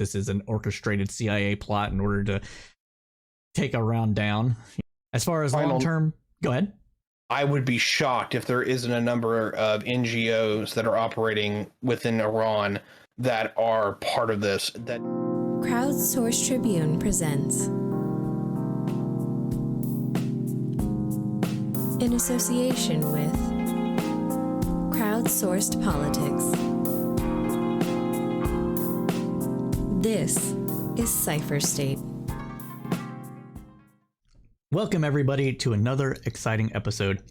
this is an orchestrated CIA plot in order to take Iran down. As far as long term, go ahead. I would be shocked if there isn't a number of NGOs that are operating within Iran that are part of this. That Crowdsourced Tribune presents, in association with Crowdsourced Politics. This is Cypher State. Welcome everybody to another exciting episode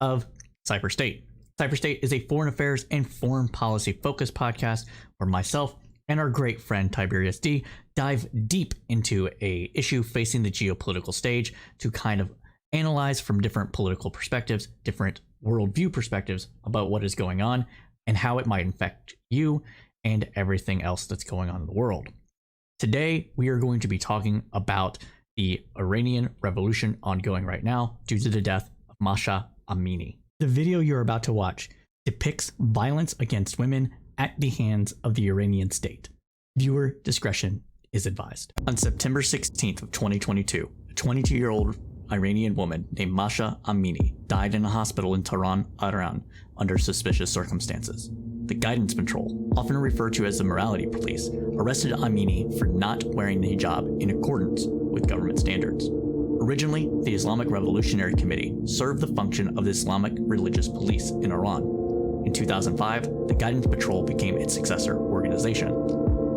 of Cypher State. Cypher State is a foreign affairs and foreign policy focused podcast where myself and our great friend Tyberius D dive deep into a issue facing the geopolitical stage to kind of analyze from different political perspectives, different worldview perspectives about what is going on and how it might affect you and everything else that's going on in the world. Today, we are going to be talking about the Iranian revolution ongoing right now due to the death of Mahsa Amini. The video you're about to watch depicts violence against women at the hands of the Iranian state. Viewer discretion is advised. On September 16th of 2022, a 22-year-old Iranian woman named Mahsa Amini died in a hospital in Tehran, Iran, under suspicious circumstances. The Guidance Patrol, often referred to as the Morality Police, arrested Amini for not wearing the hijab in accordance with government standards. Originally, the Islamic Revolutionary Committee served the function of the Islamic Religious Police in Iran. In 2005, the Guidance Patrol became its successor organization.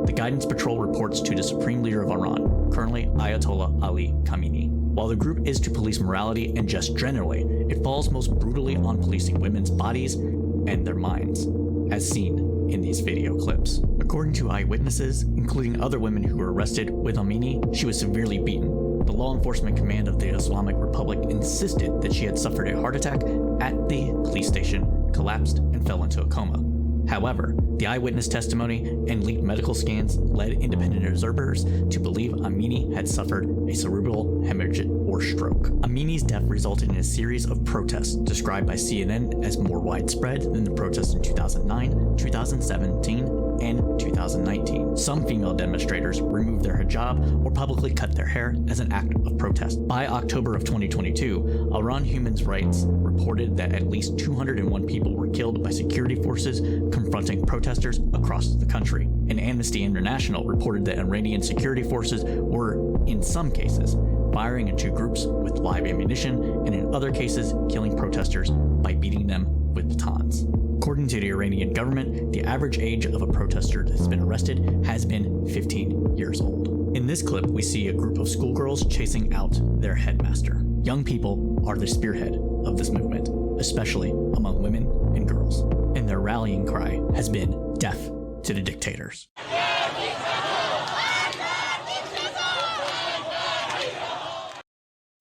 The Guidance Patrol reports to the Supreme Leader of Iran, currently Ayatollah Ali Khamenei. While the group is to police morality and just generally, it falls most brutally on policing women's bodies and their minds, as seen in these video clips. According to eyewitnesses, including other women who were arrested with Amini, she was severely beaten. The law enforcement command of the Islamic Republic insisted that she had suffered a heart attack at the police station, collapsed, and fell into a coma. However, the eyewitness testimony and leaked medical scans led independent observers to believe Amini had suffered a cerebral hemorrhage or stroke. Amini's death resulted in a series of protests described by CNN as more widespread than the protests in 2009, 2017, and 2019. Some female demonstrators removed their hijab or publicly cut their hair as an act of protest. By October of 2022, Iran Human Rights reported that at least 201 people were killed by security forces confronting protesters across the country. And Amnesty International reported that Iranian security forces were, in some cases, firing into groups with live ammunition, and in other cases, killing protesters by beating them with batons. According to the Iranian government, the average age of a protester that's been arrested has been 15 years old. In this clip, we see a group of schoolgirls chasing out their headmaster. Young people are the spearhead of this movement, especially among women and girls, and their rallying cry has been death to the dictators.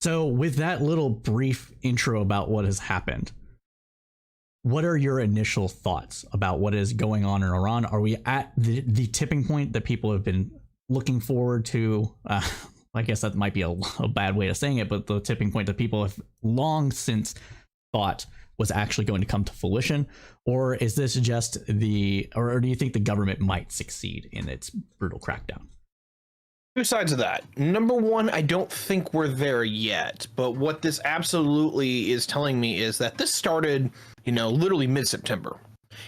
So with that little brief intro about what has happened, what are your initial thoughts about what is going on in Iran? Are we at the tipping point that people have been looking forward to? I guess that might be a bad way of saying it, but the tipping point that people have long since thought was actually going to come to fruition? Or is this just or do you think the government might succeed in its brutal crackdown? two sides of that. Number one, I don't think we're there yet, but what this absolutely is telling me is that this started, literally mid-September.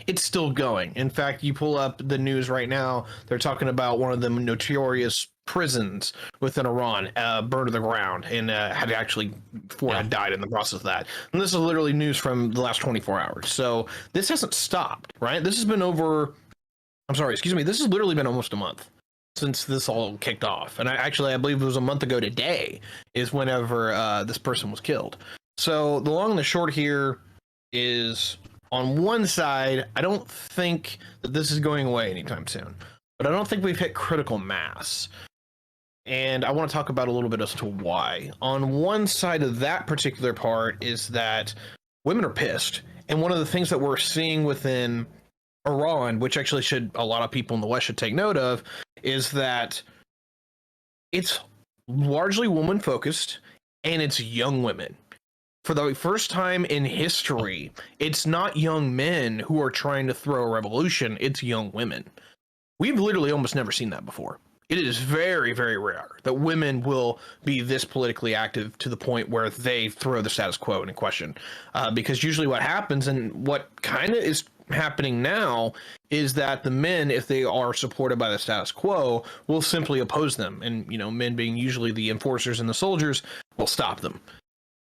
It's still going. In fact, you pull up the news right now, they're talking about one of the notorious prisons within Iran burned to the ground, and had actually had died in the process of that. And this is literally news from the last 24 hours. So this hasn't stopped, right? This has been this has literally been almost a month since this all kicked off. And I believe it was a month ago today is whenever this person was killed. So the long and the short here is, on one side, I don't think that this is going away anytime soon, but I don't think we've hit critical mass. And I want to talk about a little bit as to why. On one side of that particular part is that women are pissed. And one of the things that we're seeing within Iran, which actually a lot of people in the West should take note of, is that it's largely woman focused and it's young women. For the first time in history, it's not young men who are trying to throw a revolution, it's young women. We've literally almost never seen that before. It is very, very rare that women will be this politically active to the point where they throw the status quo into question. Because usually what happens, and what kind of is happening now, is that the men, if they are supported by the status quo, will simply oppose them. And, men being usually the enforcers and the soldiers, will stop them.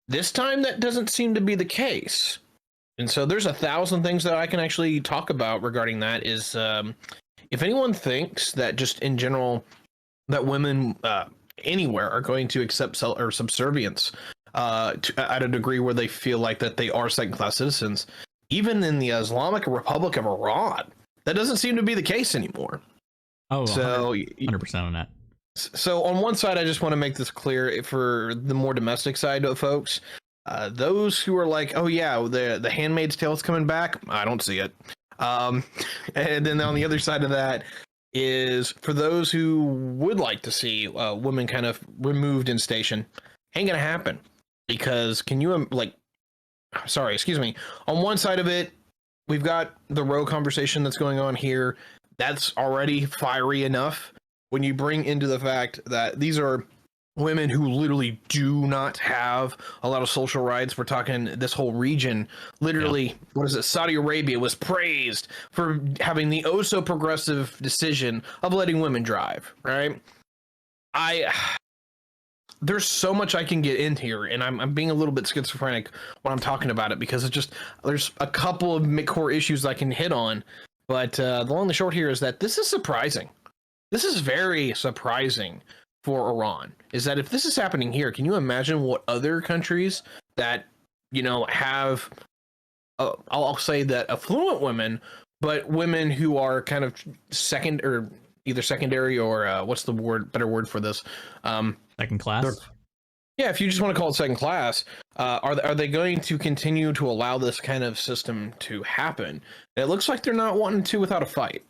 This time, that doesn't seem to be the case. And so there's 1,000 things that I can actually talk about regarding that. Is if anyone thinks that just in general that women anywhere are going to accept or subservience at a degree where they feel like that they are second-class citizens, even in the Islamic Republic of Iran, that doesn't seem to be the case anymore. Oh, so 100% on that. So on one side, I just want to make this clear for the more domestic side of folks. Those who are like, oh yeah, the Handmaid's Tale is coming back, I don't see it. And then on the other side of that is for those who would like to see women kind of removed in station, ain't gonna happen, because on one side of it, we've got the Roe conversation that's going on here. That's already fiery enough. When you bring into the fact that these are women who literally do not have a lot of social rights. We're talking this whole region, literally, What is it? Saudi Arabia was praised for having the oh so progressive decision of letting women drive, right? There's so much I can get in here, and I'm being a little bit schizophrenic when I'm talking about it, because it's just, there's a couple of core issues I can hit on, but the long and the short here is that this is surprising. This is very surprising for Iran, is that if this is happening here, can you imagine what other countries that, have, I'll say that affluent women, but women who are kind of either secondary or what's the better word for this? Second class? Yeah, if you just want to call it second class, are they going to continue to allow this kind of system to happen? It looks like they're not wanting to without a fight.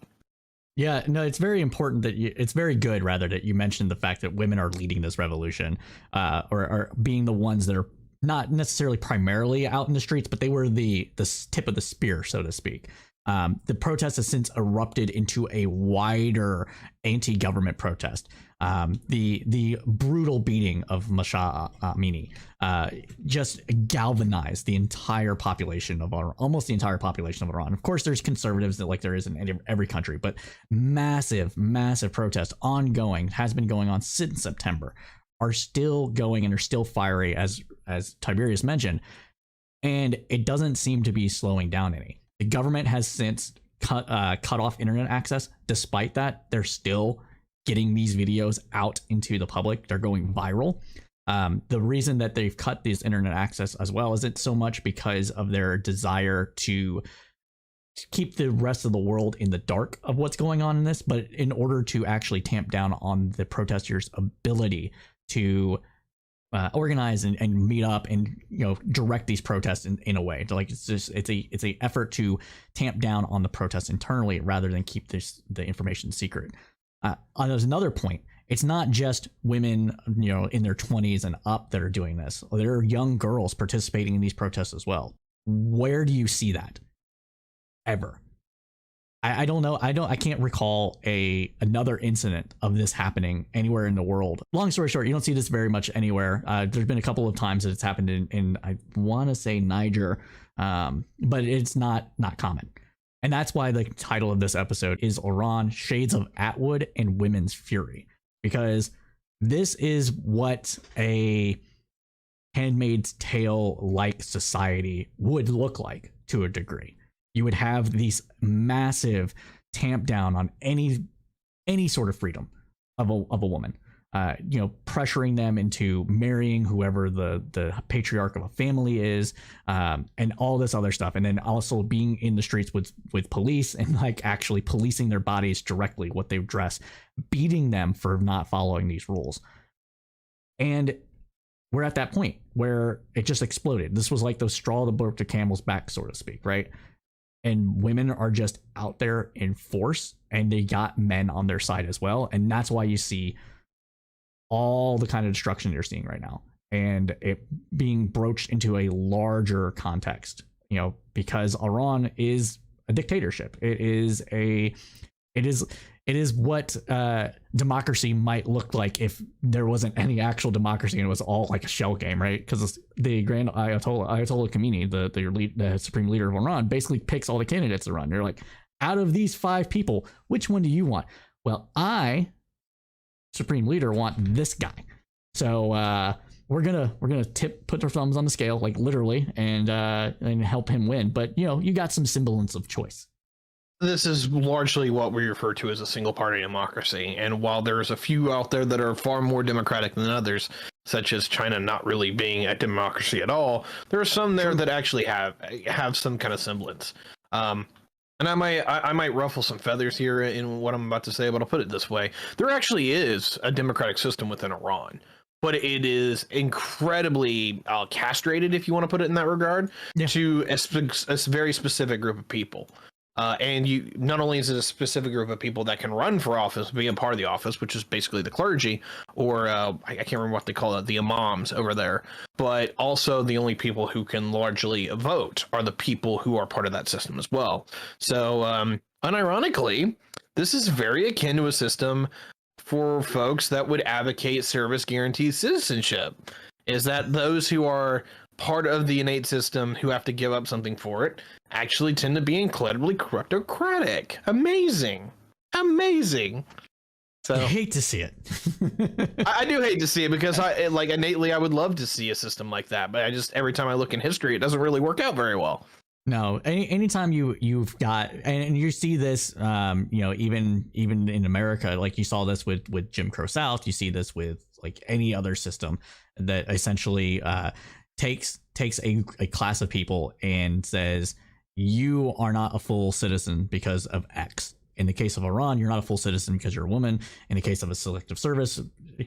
Yeah, no, it's very important that it's very good, rather, that you mentioned the fact that women are leading this revolution, or being the ones that are not necessarily primarily out in the streets, but they were the tip of the spear, so to speak. The protest has since erupted into a wider anti-government protest. The brutal beating of Masha Amini just galvanized the entire population of Iran, almost the entire population of Iran. Of course, there's conservatives that, like there is in every country, but massive protest ongoing, has been going on since September, are still going and are still fiery, as Tiberius mentioned, and it doesn't seem to be slowing down any. The government has since cut off internet access. Despite that, they're still getting these videos out into the public. They're going viral. The reason that they've cut this internet access as well is it's so much because of their desire to keep the rest of the world in the dark of what's going on in this, but in order to actually tamp down on the protesters' ability to organize and meet up and direct these protests in a way. Like it's a effort to tamp down on the protests internally rather than keep the information secret. There's another point. It's not just women, in their 20s and up that are doing this. There are young girls participating in these protests as well. Where do you see that ever? I don't know. I can't recall another incident of this happening anywhere in the world. Long story short, you don't see this very much anywhere. There's been a couple of times that it's happened in I want to say Niger, but it's not common. And that's why the title of this episode is Iran, Shades of Atwood and Women's Fury, because this is what a Handmaid's Tale-like society would look like to a degree. You would have these massive tamp down on any sort of freedom of a woman, pressuring them into marrying whoever the patriarch of a family is, and all this other stuff. And then also being in the streets with police and like actually policing their bodies directly, what they dress, beating them for not following these rules. And we're at that point where it just exploded. This was like the straw that broke the camel's back, so to speak, right? And women are just out there in force, and they got men on their side as well. And that's why you see all the kind of destruction you're seeing right now, and it being broached into a larger context, because Iran is a dictatorship. It is It is what democracy might look like if there wasn't any actual democracy and it was all like a shell game, right? Because the Grand Ayatollah Khomeini, the supreme leader of Iran, basically picks all the candidates to run. They're like, out of these 5 people, which one do you want? Well, I, supreme leader, want this guy. So we're gonna put our thumbs on the scale, like literally, and help him win. But you got some semblance of choice. This is largely what we refer to as a single party democracy. And while there's a few out there that are far more democratic than others, such as China not really being a democracy at all, there are some there that actually have some kind of semblance. And I might ruffle some feathers here in what I'm about to say, but I'll put it this way. There actually is a democratic system within Iran, but it is incredibly castrated, if you want to put it in that regard, to a very specific group of people. And you not only is it a specific group of people that can run for office, be a part of the office, which is basically the clergy, or I can't remember what they call it, the imams over there, but also the only people who can largely vote are the people who are part of that system as well. So unironically, this is very akin to a system for folks that would advocate service guaranteed citizenship, is that those who are part of the innate system who have to give up something for it actually tend to be incredibly kleptocratic. Amazing. So I hate to see it. I do hate to see it, because innately I would love to see a system like that, but every time I look in history, it doesn't really work out very well. No, anytime you've got, and you see this, even in America, like you saw this with Jim Crow South, you see this with like any other system that essentially takes a class of people and says, you are not a full citizen because of X. In the case of Iran, you're not a full citizen because you're a woman. In the case of a selective service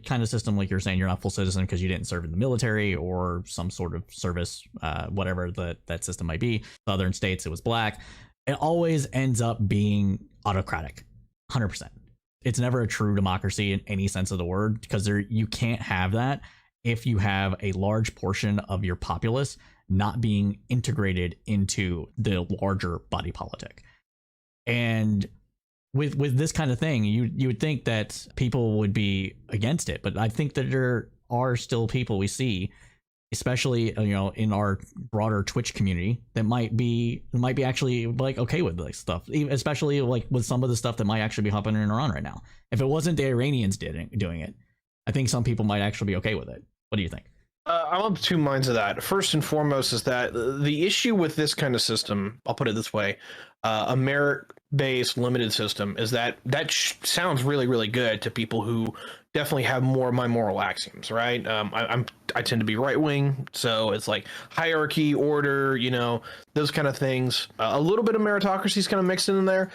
kind of system, like you're saying, you're not a full citizen because you didn't serve in the military or some sort of service, whatever that system might be. Southern states, it was black. It always ends up being autocratic, 100%. It's never a true democracy in any sense of the word, because you can't have that if you have a large portion of your populace not being integrated into the larger body politic. And with this kind of thing, you would think that people would be against it, but I think that there are still people we see, especially in our broader Twitch community, that might be actually like okay with this stuff, especially like with some of the stuff that might actually be happening in Iran right now. If it wasn't the Iranians doing it, I think some people might actually be okay with it. What do you think? I'm of two minds of that. First and foremost is that the issue with this kind of system, I'll put it this way, a merit-based limited system, is that sounds really, really good to people who definitely have more of my moral axioms, right? I tend to be right-wing, so it's like hierarchy, order, those kind of things. A little bit of meritocracy is kind of mixed in there.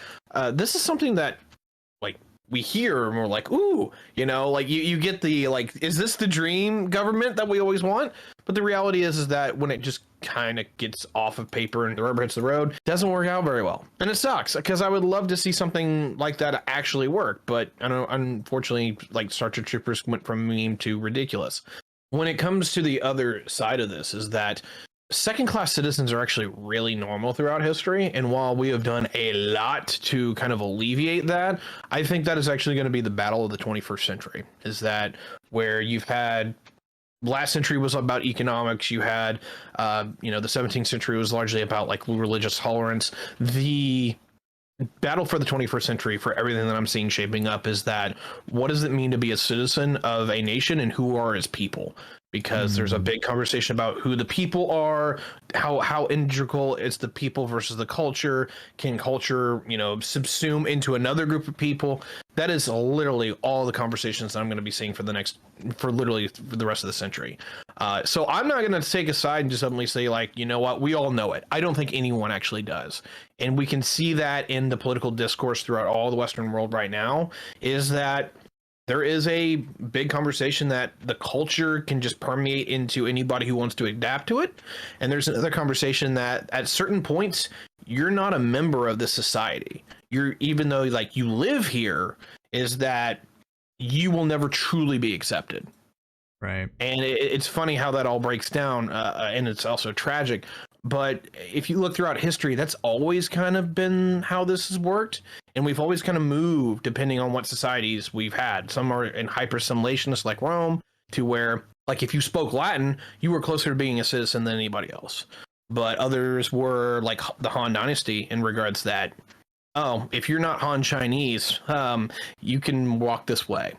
This is something that, like, we hear and we're like, ooh, you get the, like, is this the dream government that we always want? But the reality is that when it just kind of gets off of paper and the rubber hits the road, it doesn't work out very well. And it sucks, because I would love to see something like that actually work. But I don't know, unfortunately, like, Starship Troopers went from meme to ridiculous. When it comes to the other side of this, is that second-class citizens are actually really normal throughout history, and while we have done a lot to kind of alleviate that, I think that is actually going to be the battle of the 21st century, is that where you've had last century was about economics, you had the 17th century was largely about like religious tolerance. The battle for the 21st century, for everything that I'm seeing shaping up, is that what does it mean to be a citizen of a nation, and who are its people? Because there's a big conversation about who the people are, how integral it's the people versus the culture. Can culture, subsume into another group of people? That is literally all the conversations that I'm going to be seeing for the rest of the century. So I'm not going to take a side and just suddenly say, like, you know what, we all know it. I don't think anyone actually does. And we can see that in the political discourse throughout all the Western world right now, is that there is a big conversation that the culture can just permeate into anybody who wants to adapt to it. And there's another conversation that at certain points, you're not a member of this society. Even though like you live here, is that you will never truly be accepted. Right. And it's funny how that all breaks down. And it's also tragic. But if you look throughout history, that's always kind of been how this has worked, And we've always kind of moved depending on what societies we've had. Some are in hyper simulationists like Rome, to where, like, if you spoke Latin, you were closer to being a citizen than anybody else. But others were like the Han Dynasty in regards that, oh, if you're not Han Chinese, you can walk this way.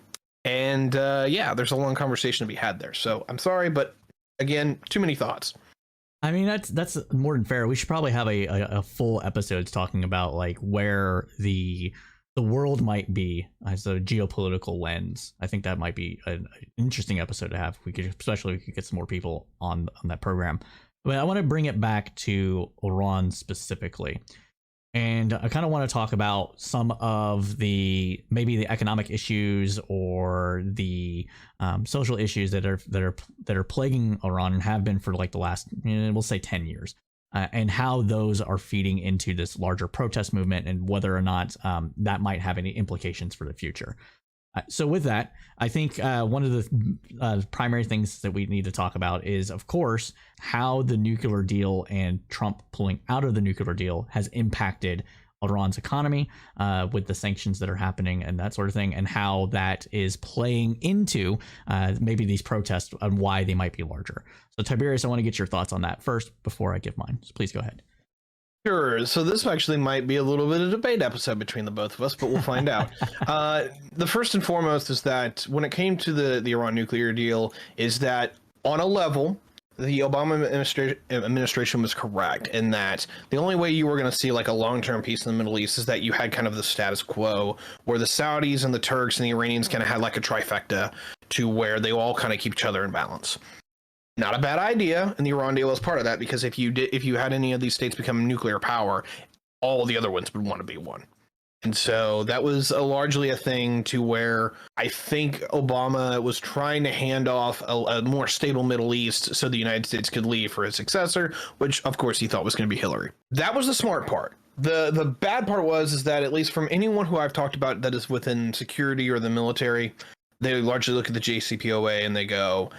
And yeah, there's a long conversation to be had there. So I'm sorry, but again, too many thoughts. I mean, that's more than fair. We should probably have a full episodes talking about like where the world might be as a geopolitical lens. I think that might be an interesting episode to have. Especially if we could get some more people on that program. But I want to bring it back to Iran specifically. And I kind of want to talk about some of maybe the economic issues or the social issues that are plaguing Iran and have been for like the last, we'll say 10 years, and how those are feeding into this larger protest movement and whether or not that might have any implications for the future. So with that, I think one of the primary things that we need to talk about is, of course, how the nuclear deal and Trump pulling out of the nuclear deal has impacted Iran's economy with the sanctions that are happening and that sort of thing, and how that is playing into maybe these protests and why they might be larger. So Tiberius, I want to get your thoughts on that first before I give mine. So please go ahead. Sure. So this actually might be a little bit of a debate episode between the both of us, but we'll find out. The first and foremost is that when it came to the Iran nuclear deal, is that on a level, the Obama administration was correct in that the only way you were going to see like a long-term peace in the Middle East is that you had kind of the status quo where the Saudis and the Turks and the Iranians kind of had like a trifecta to where they all kind of keep each other in balance. Not a bad idea, and the Iran deal was part of that, because if you had any of these states become nuclear power, all the other ones would want to be one. And so that was largely a thing to where I think Obama was trying to hand off a more stable Middle East so the United States could leave for his successor, which of course he thought was going to be Hillary. That was the smart part. The bad part is that, at least from anyone who I've talked about that is within security or the military, they largely look at the JCPOA and they go,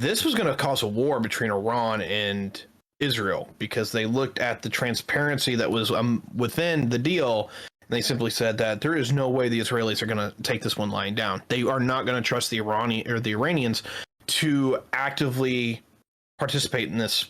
this was going to cause a war between Iran and Israel, because they looked at the transparency that was within the deal. And they simply said that there is no way the Israelis are going to take this one lying down. They are not going to trust the Iranians to actively participate in this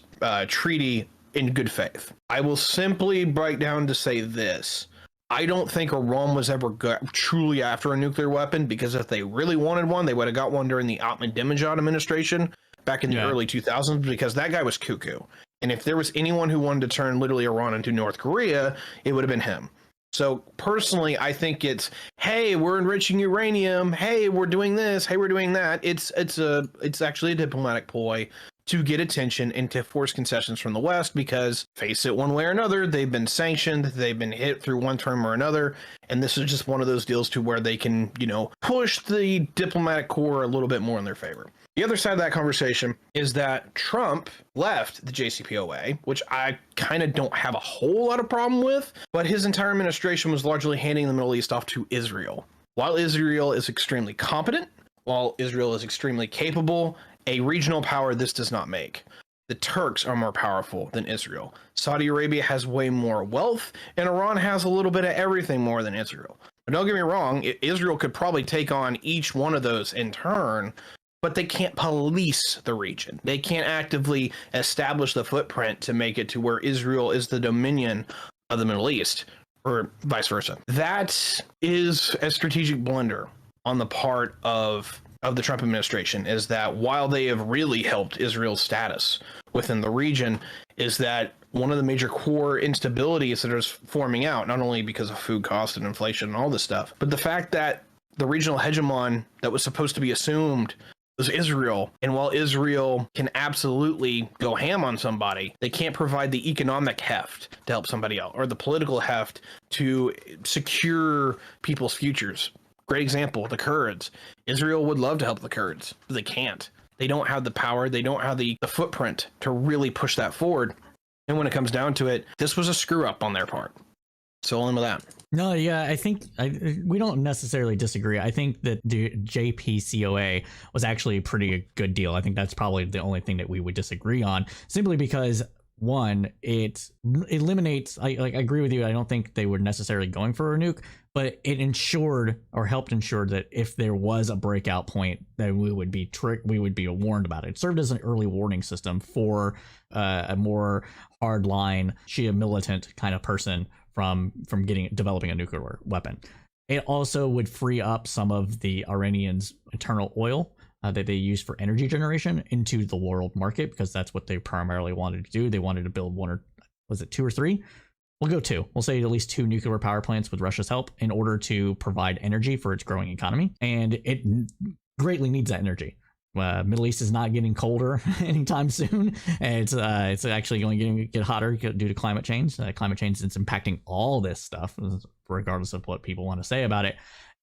treaty in good faith. I will simply break down to say this. I don't think Iran was ever truly after a nuclear weapon, because if they really wanted one, they would have got one during the Ahmadinejad administration back in the early 2000s, because that guy was cuckoo. And if there was anyone who wanted to turn literally Iran into North Korea, it would have been him. So personally, I think it's, hey, we're enriching uranium. Hey, we're doing this. Hey, we're doing that. It's actually a diplomatic ploy to get attention and to force concessions from the West, because face it, one way or another, they've been sanctioned, they've been hit through one term or another, and this is just one of those deals to where they can, push the diplomatic core a little bit more in their favor. The other side of that conversation is that Trump left the JCPOA, which I kind of don't have a whole lot of problem with, but his entire administration was largely handing the Middle East off to Israel. While Israel is extremely competent, while Israel is extremely capable, a regional power this does not make. The Turks are more powerful than Israel. Saudi Arabia has way more wealth, and Iran has a little bit of everything more than Israel. But don't get me wrong, Israel could probably take on each one of those in turn, but they can't police the region. They can't actively establish the footprint to make it to where Israel is the dominion of the Middle East, or vice versa. That is a strategic blunder on the part of the Trump administration, is that while they have really helped Israel's status within the region, is that one of the major core instabilities that is forming out, not only because of food cost and inflation and all this stuff, but the fact that the regional hegemon that was supposed to be assumed was Israel. And while Israel can absolutely go ham on somebody, they can't provide the economic heft to help somebody out, or the political heft to secure people's futures. Great example, the Kurds. Israel would love to help the Kurds, but they can't. They don't have the power. They don't have the footprint to really push that forward. And when it comes down to it, this was a screw up on their part. So on with that. No, yeah, I think we don't necessarily disagree. I think that the JPCOA was actually a pretty good deal. I think that's probably the only thing that we would disagree on, simply because, one, it eliminates, I agree with you. I don't think they were necessarily going for a nuke, but it ensured or helped ensure that if there was a breakout point, that we would be warned about it. It served as an early warning system for a more hardline Shia militant kind of person from developing a nuclear weapon. It also would free up some of the Iranians' internal oil that they use for energy generation into the world market, because that's what they primarily wanted to do. They wanted to build two or three? We'll go two. We'll say at least 2 nuclear power plants with Russia's help in order to provide energy for its growing economy. And it greatly needs that energy. Middle East is not getting colder anytime soon. It's actually going to get hotter due to climate change. Climate change is impacting all this stuff, regardless of what people want to say about it.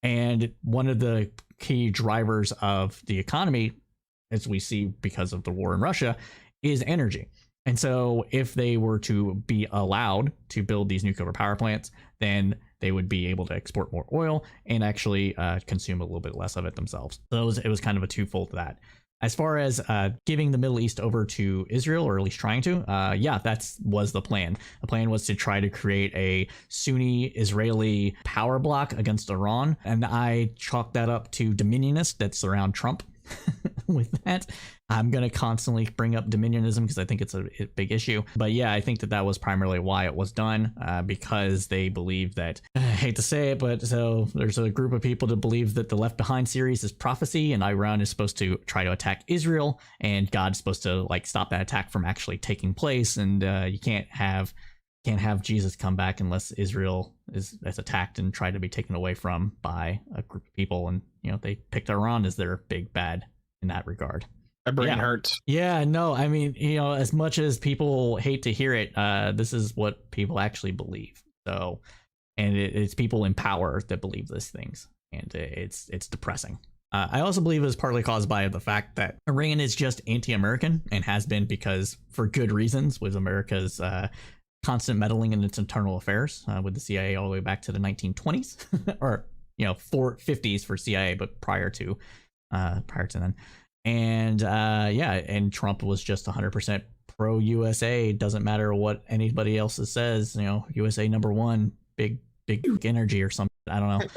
And one of the key drivers of the economy, as we see because of the war in Russia, is energy. And so if they were to be allowed to build these nuclear power plants, then they would be able to export more oil and actually consume a little bit less of it themselves. So it was kind of a twofold to that. As far as giving the Middle East over to Israel, or at least trying to, that was the plan. The plan was to try to create a Sunni Israeli power bloc against Iran. And I chalked that up to dominionist that surround Trump. With that, I'm going to constantly bring up dominionism because I think it's a big issue. But yeah, I think that was primarily why it was done, because they believe that, I hate to say it, but so there's a group of people that believe that the Left Behind series is prophecy, and Iran is supposed to try to attack Israel, and God's supposed to stop that attack from actually taking place. And you can't have Jesus come back unless Israel is attacked and tried to be taken away from by a group of people. And they picked Iran as their big bad in that regard. My brain hurts. Yeah, no, I mean, as much as people hate to hear it, this is what people actually believe. So, and it's people in power that believe these things, and it's depressing. I also believe it's partly caused by the fact that Iran is just anti-American and has been, because for good reasons, with America's constant meddling in its internal affairs, with the CIA all the way back to the 1920s, or 50s for CIA, but prior to then. And and Trump was just 100% pro USA. Doesn't matter what anybody else says. USA #1, big energy or something. I don't know.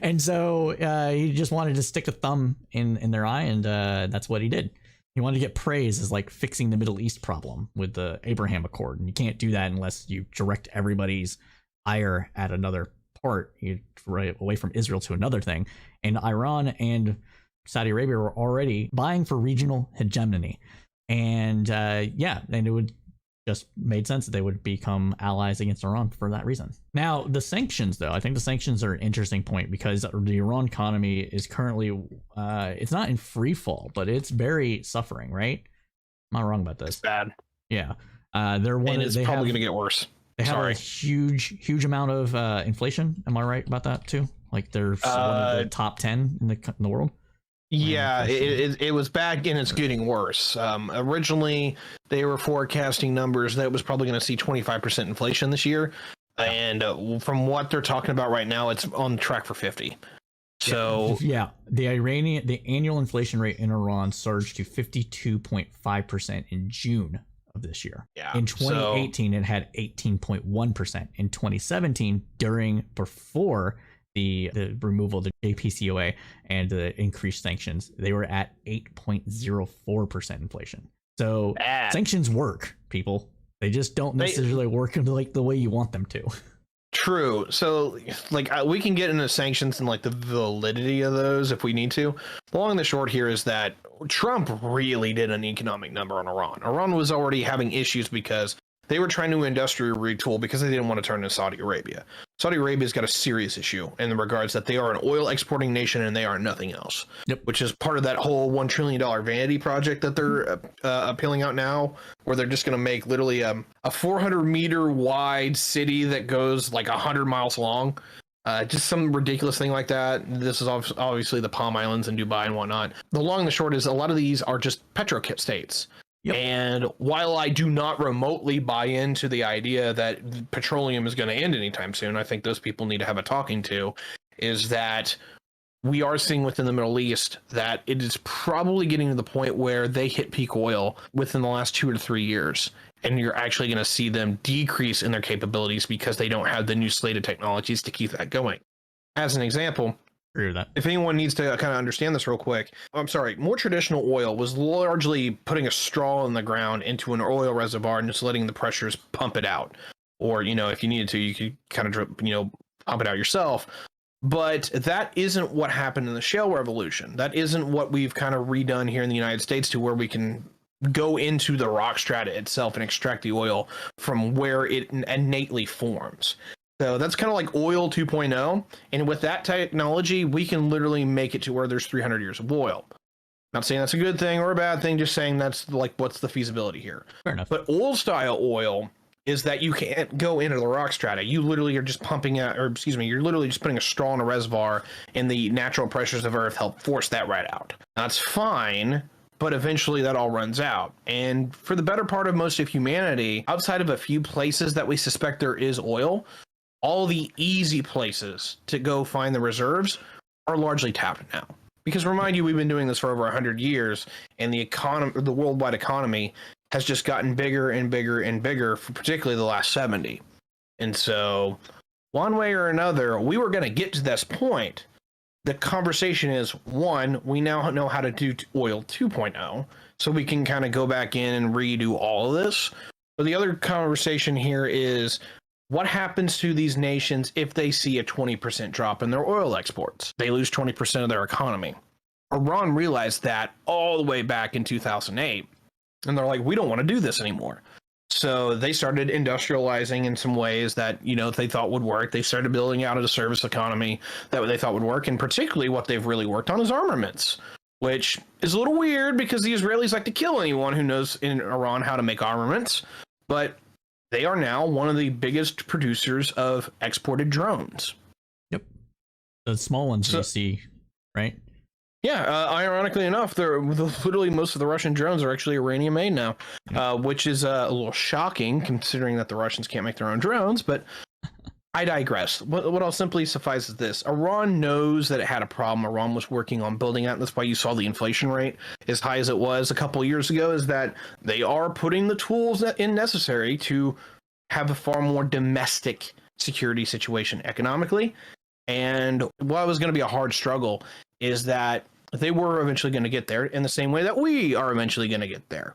and so he just wanted to stick a thumb in their eye, and that's what he did. He wanted to get praise as fixing the Middle East problem with the Abraham Accord, and you can't do that unless you direct everybody's ire at another part, away from Israel to another thing. And Iran and Saudi Arabia were already vying for regional hegemony, and and it would just made sense that they would become allies against Iran for that reason. Now, the sanctions, though, I think the sanctions are an interesting point, because the Iran economy is currently it's not in free fall, but it's very suffering, right? I'm not wrong about this. It's bad. Yeah, it's probably going to get worse. They have a huge amount of inflation. Am I right about that too? They're one of the top 10 in the world. Yeah, it was bad, and it's getting worse. Originally, they were forecasting numbers that was probably going to see 25% inflation this year, and from what they're talking about right now, it's on track for 50. So the annual inflation rate in Iran surged to 52.5% in June of this year. Yeah. In 2018, it had 18.1%. In 2017, before the removal of the JPCOA and the increased sanctions, they were at 8.04% inflation. So sanctions work, people. They just don't necessarily work the way you want them to. True. So we can get into sanctions and the validity of those if we need to. The long and the short here is that Trump really did an economic number on Iran. Iran was already having issues because they were trying to industrial retool because they didn't want to turn to Saudi Arabia. Saudi Arabia's got a serious issue in the regards that they are an oil exporting nation and they are nothing else. Yep. Which is part of that whole $1 trillion vanity project that they're appealing out now, where they're just going to make literally a 400-meter wide city that goes 100 miles long. Just some ridiculous thing like that. This is obviously the Palm Islands and Dubai and whatnot. The long and the short is a lot of these are just petro states. Yep. And while I do not remotely buy into the idea that petroleum is going to end anytime soon, I think those people need to have a talking to, is that we are seeing within the Middle East that it is probably getting to the point where they hit peak oil within the last 2 to 3 years. And you're actually going to see them decrease in their capabilities because they don't have the new slate of technologies to keep that going. As an example, Agree with that. if anyone needs to kind of understand this real quick, I'm sorry, more traditional oil was largely putting a straw in the ground into an oil reservoir and just letting the pressures pump it out. Or, if you needed to, you could kind of, pump it out yourself. But that isn't what happened in the shale revolution. That isn't what we've kind of redone here in the United States, to where we can go into the rock strata itself and extract the oil from where it innately forms. So that's kind of like oil 2.0. And with that technology, we can literally make it to where there's 300 years of oil. Not saying that's a good thing or a bad thing, just saying that's like what's the feasibility here. Fair enough. But old style oil is that you can't go into the rock strata. You literally are just pumping out, you're literally just putting a straw in a reservoir, and the natural pressures of Earth help force that right out. That's fine, but eventually that all runs out. And for the better part of most of humanity, outside of a few places that we suspect there is oil, all the easy places to go find the reserves are largely tapped now. Because remind you, we've been doing this for over 100 years, and the worldwide economy has just gotten bigger and bigger and bigger, for particularly the last 70. And so one way or another, we were going to get to this point. The conversation is, one, we now know how to do oil 2.0, so we can kind of go back in and redo all of this. But the other conversation here is, what happens to these nations if they see a 20% drop in their oil exports? They lose 20% of their economy. Iran realized that all the way back in 2008. And they're like, we don't want to do this anymore. So they started industrializing in some ways that, they thought would work. They started building out a service economy that they thought would work. And particularly what they've really worked on is armaments, which is a little weird because the Israelis like to kill anyone who knows in Iran how to make armaments. But they are now one of the biggest producers of exported drones. Yep. The small ones you see, right? Yeah, ironically enough, literally most of the Russian drones are actually Iranian made now, which is a little shocking considering that the Russians can't make their own drones. But I digress. What I'll simply suffice is this. Iran knows that it had a problem. Iran was working on building out. That's why you saw the inflation rate as high as it was a couple of years ago, is that they are putting the tools in necessary to have a far more domestic security situation economically. And what was going to be a hard struggle is that they were eventually going to get there in the same way that we are eventually going to get there.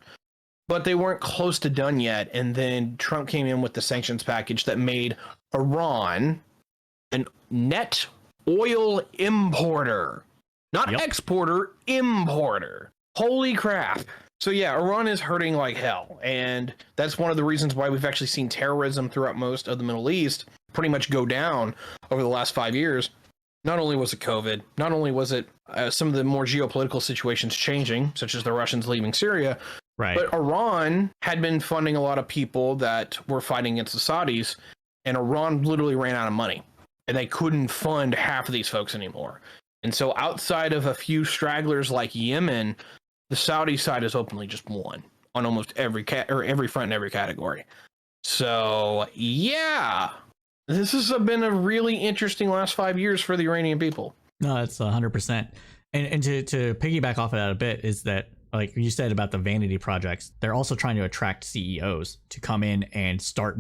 But they weren't close to done yet. And then Trump came in with the sanctions package that made Iran a net oil importer, not exporter, importer. Holy crap. So yeah, Iran is hurting like hell. And that's one of the reasons why we've actually seen terrorism throughout most of the Middle East pretty much go down over the last 5 years. Not only was it COVID, not only was it some of the more geopolitical situations changing, such as the Russians leaving Syria, right, but Iran had been funding a lot of people that were fighting against the Saudis, and Iran literally ran out of money, and they couldn't fund half of these folks anymore. And so outside of a few stragglers like Yemen, the Saudi side has openly just won on almost every every front in every category. So yeah, this has been a really interesting last 5 years for the Iranian people. No, that's 100%. And to piggyback off of that a bit is that, like you said about the vanity projects, they're also trying to attract CEOs to come in and start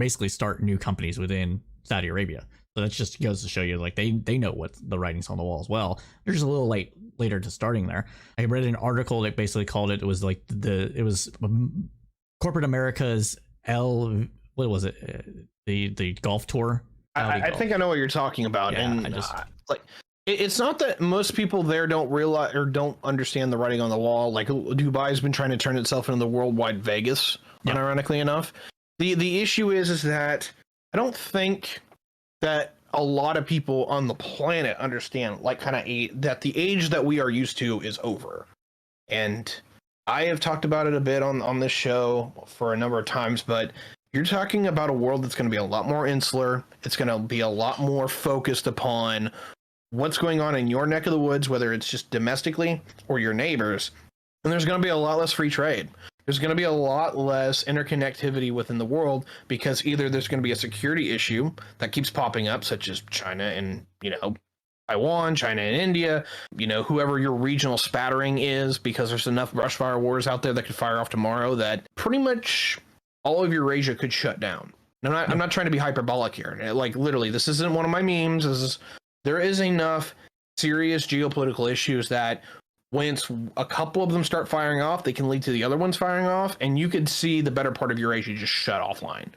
new companies within Saudi Arabia. So that just goes to show you, like, they know what the writing's on the wall as well. They're just a little later to starting there. I read an article that basically called it was like it was corporate America's what was it? The golf tour. I think I know what you're talking about. Yeah, and it's not that most people there don't realize or don't understand the writing on the wall. Like, Dubai's been trying to turn itself into the worldwide Vegas, unironically enough. The issue is that I don't think that a lot of people on the planet understand, like, kind of that the age that we are used to is over. And I have talked about it a bit on this show for a number of times, but you're talking about a world that's going to be a lot more insular. It's going to be a lot more focused upon what's going on in your neck of the woods, whether it's just domestically or your neighbors. And there's going to be a lot less free trade. There's going to be a lot less interconnectivity within the world, because either there's going to be a security issue that keeps popping up, such as China and, Taiwan, China, and India, whoever your regional spattering is, because there's enough brush fire wars out there that could fire off tomorrow that pretty much all of Eurasia could shut down. I'm not trying to be hyperbolic here. Like, literally, this isn't one of my memes. There is enough serious geopolitical issues that once a couple of them start firing off, they can lead to the other ones firing off, and you could see the better part of Eurasia just shut offline,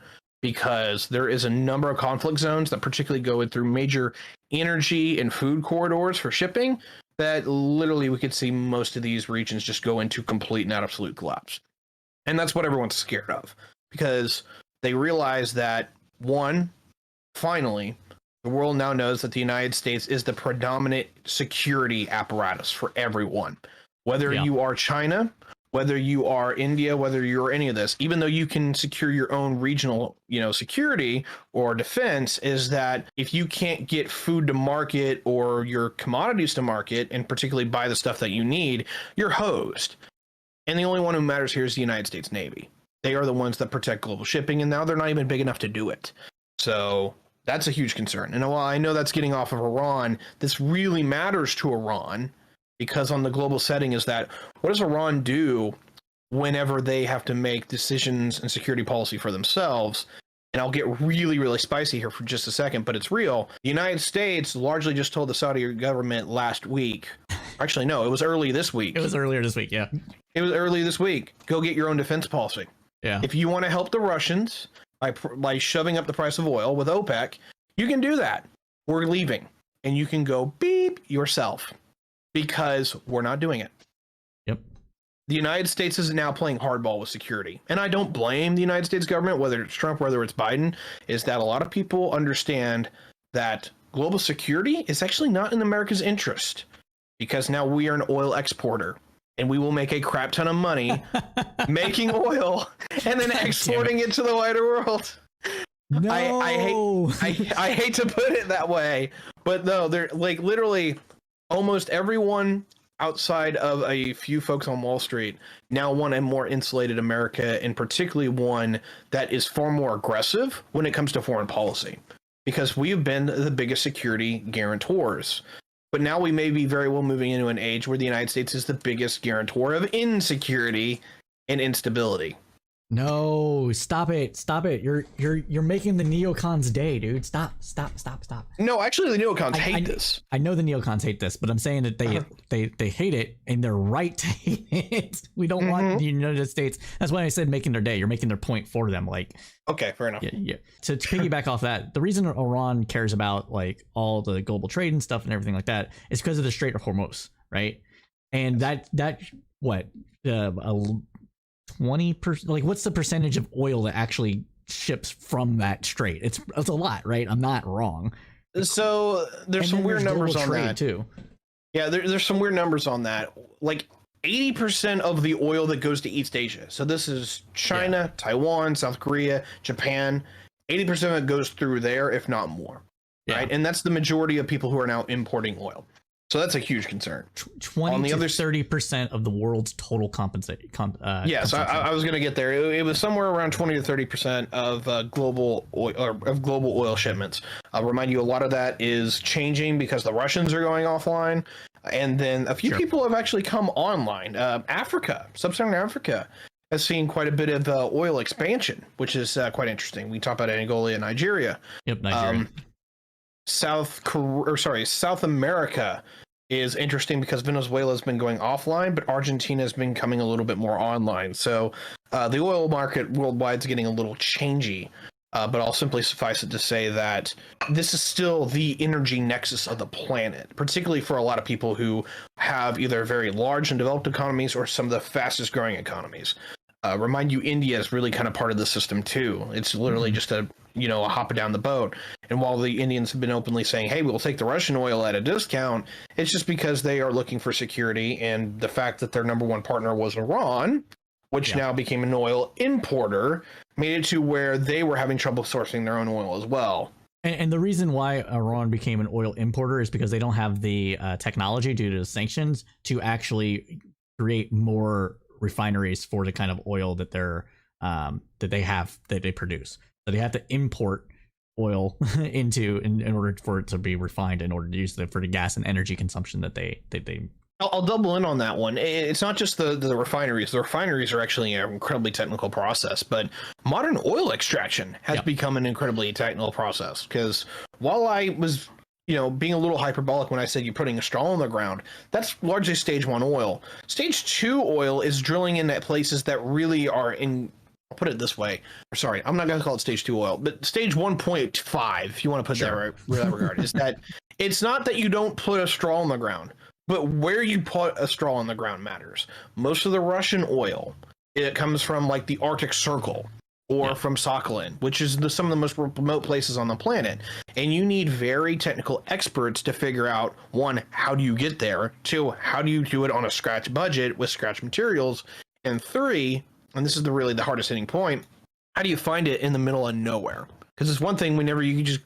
because there is a number of conflict zones that particularly go through major energy and food corridors for shipping that literally we could see most of these regions just go into complete and absolute collapse. And that's what everyone's scared of, because they realize that, one, finally, the world now knows that the United States is the predominant security apparatus for everyone. Whether you are China, whether you are India, whether you're any of this, even though you can secure your own regional, security or defense, is that if you can't get food to market or your commodities to market, and particularly buy the stuff that you need, you're hosed. And the only one who matters here is the United States Navy. They are the ones that protect global shipping, and now they're not even big enough to do it. So that's a huge concern. And while I know that's getting off of Iran, this really matters to Iran, because on the global setting is that, what does Iran do whenever they have to make decisions and security policy for themselves? And I'll get really, really spicy here for just a second, but it's real. The United States largely just told the Saudi government last week. Actually, no, it was early this week. It was earlier this week, yeah. It was early this week. Go get your own defense policy. Yeah. If you want to help the Russians by shoving up the price of oil with OPEC, you can do that. We're leaving. And you can go beep yourself, because we're not doing it. Yep. The United States is now playing hardball with security. And I don't blame the United States government, whether it's Trump, whether it's Biden, is that a lot of people understand that global security is actually not in America's interest, because now we are an oil exporter. And we will make a crap ton of money making oil and then exporting it to the wider world. No, I hate to put it that way, but no, they're like literally almost everyone outside of a few folks on Wall Street now want a more insulated America, and particularly one that is far more aggressive when it comes to foreign policy, because we've been the biggest security guarantors. But now we may be very well moving into an age where the United States is the biggest guarantor of insecurity and instability. No, stop it. You're making the neocons day, dude. Stop. No, actually, the neocons hate this. I know the neocons hate this, but I'm saying that they hate it, and they're right to hate it. We don't want the United States. That's why I said making their day. You're making their point for them. Like, okay, fair enough. Yeah. To piggyback off that, the reason Iran cares about like all the global trade and stuff and everything like that is because of the Strait of Hormuz, right? And that 20%, like, what's the percentage of oil that actually ships from that strait? It's a lot, right? I'm not wrong. So there's some weird numbers on that too. Yeah, there's some weird numbers on that. Like 80% of the oil that goes to East Asia. So this is China, Taiwan, South Korea, Japan. 80% of it goes through there, if not more. Right, and that's the majority of people who are now importing oil. So that's a huge concern. 20 to 30% of the world's total compensation. Yes, I was going to get there. It was somewhere around 20 to 30% of global oil shipments. I'll remind you, a lot of that is changing because the Russians are going offline, and then a few people have actually come online. Africa, Sub-Saharan Africa, has seen quite a bit of oil expansion, which is quite interesting. We talk about Angola and Nigeria. Yep, Nigeria. South America is interesting because Venezuela has been going offline, but Argentina has been coming a little bit more online. So the oil market worldwide is getting a little changey, but I'll simply suffice it to say that this is still the energy nexus of the planet, particularly for a lot of people who have either very large and developed economies or some of the fastest growing economies. Remind you, India is really kind of part of the system too. It's literally just a hop down the boat. And while the Indians have been openly saying, hey, we'll take the Russian oil at a discount, it's just because they are looking for security, and the fact that their number one partner was Iran, which now became an oil importer, made it to where they were having trouble sourcing their own oil as well. And the reason why Iran became an oil importer is because they don't have the technology due to the sanctions to actually create more refineries for the kind of oil that they produce. So they have to import oil into in order for it to be refined in order to use for the gas and energy consumption that they I'll double in on that one. It's not just the refineries. The refineries are actually an incredibly technical process, but modern oil extraction has become an incredibly technical process. Because while I was, being a little hyperbolic when I said you're putting a straw in the ground, that's largely stage 1 oil. Stage 2 oil is drilling in at places that really are in. I'll put it this way. Sorry, I'm not going to call it stage 2 oil, but stage 1.5, if you want to put that right in that regard, is that it's not that you don't put a straw in the ground. But where you put a straw in the ground matters. Most of the Russian oil, it comes from like the Arctic Circle or from Sakhalin, which is some of the most remote places on the planet. And you need very technical experts to figure out, 1, how do you get there? 2, how do you do it on a scratch budget with scratch materials? And 3, and this is really the hardest hitting point, how do you find it in the middle of nowhere? Because it's one thing whenever you just,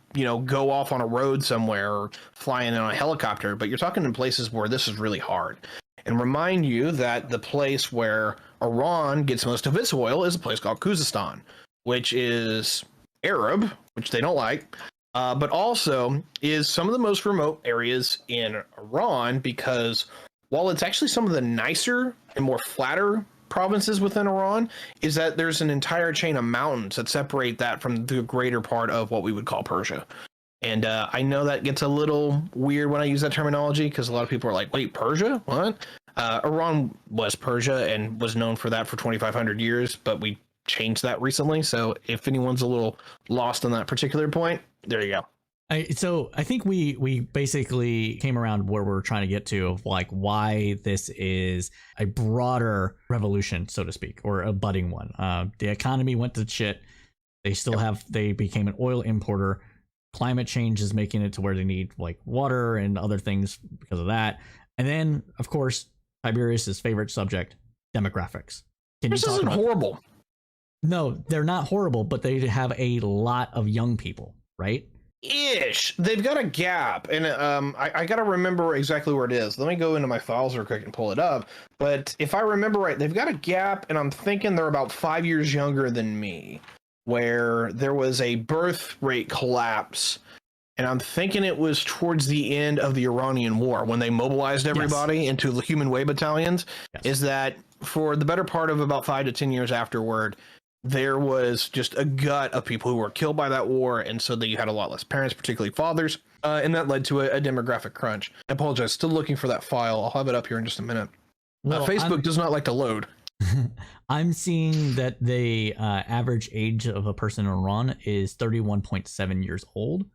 go off on a road somewhere or fly in on a helicopter, but you're talking in places where this is really hard. And remind you that the place where Iran gets most of its oil is a place called Khuzestan, which is Arab, which they don't like, but also is some of the most remote areas in Iran, because while it's actually some of the nicer and more flatter provinces within Iran, is that there's an entire chain of mountains that separate that from the greater part of what we would call Persia. And I know that gets a little weird when I use that terminology, because a lot of people are like, wait, Persia? What? Iran was Persia and was known for that for 2,500 years, but we changed that recently. So if anyone's a little lost on that particular point, there you go. So I think we basically came around where we're trying to get to, of like why this is a broader revolution, so to speak, or a budding one. The economy went to shit. They still they became an oil importer. Climate change is making it to where they need like water and other things because of that. And then, of course, Tiberius's favorite subject, demographics. This isn't horrible. No, they're not horrible, but they have a lot of young people, right? Ish. They've got a gap, and I gotta remember exactly where it is. Let me go into my files real quick and pull it up. But if I remember right, they've got a gap, and I'm thinking they're about 5 years younger than me, where there was a birth rate collapse, and I'm thinking it was towards the end of the Iranian War when they mobilized everybody into the human way battalions. Is that for the better part of about 5 to 10 years afterward, there was just a gut of people who were killed by that war, and so that you had a lot less parents, particularly fathers, and that led to a demographic crunch. I apologize, still looking for that file. I'll have it up here in just a minute. Well, Facebook does not like to load. I'm seeing that the average age of a person in Iran is 31.7 years old,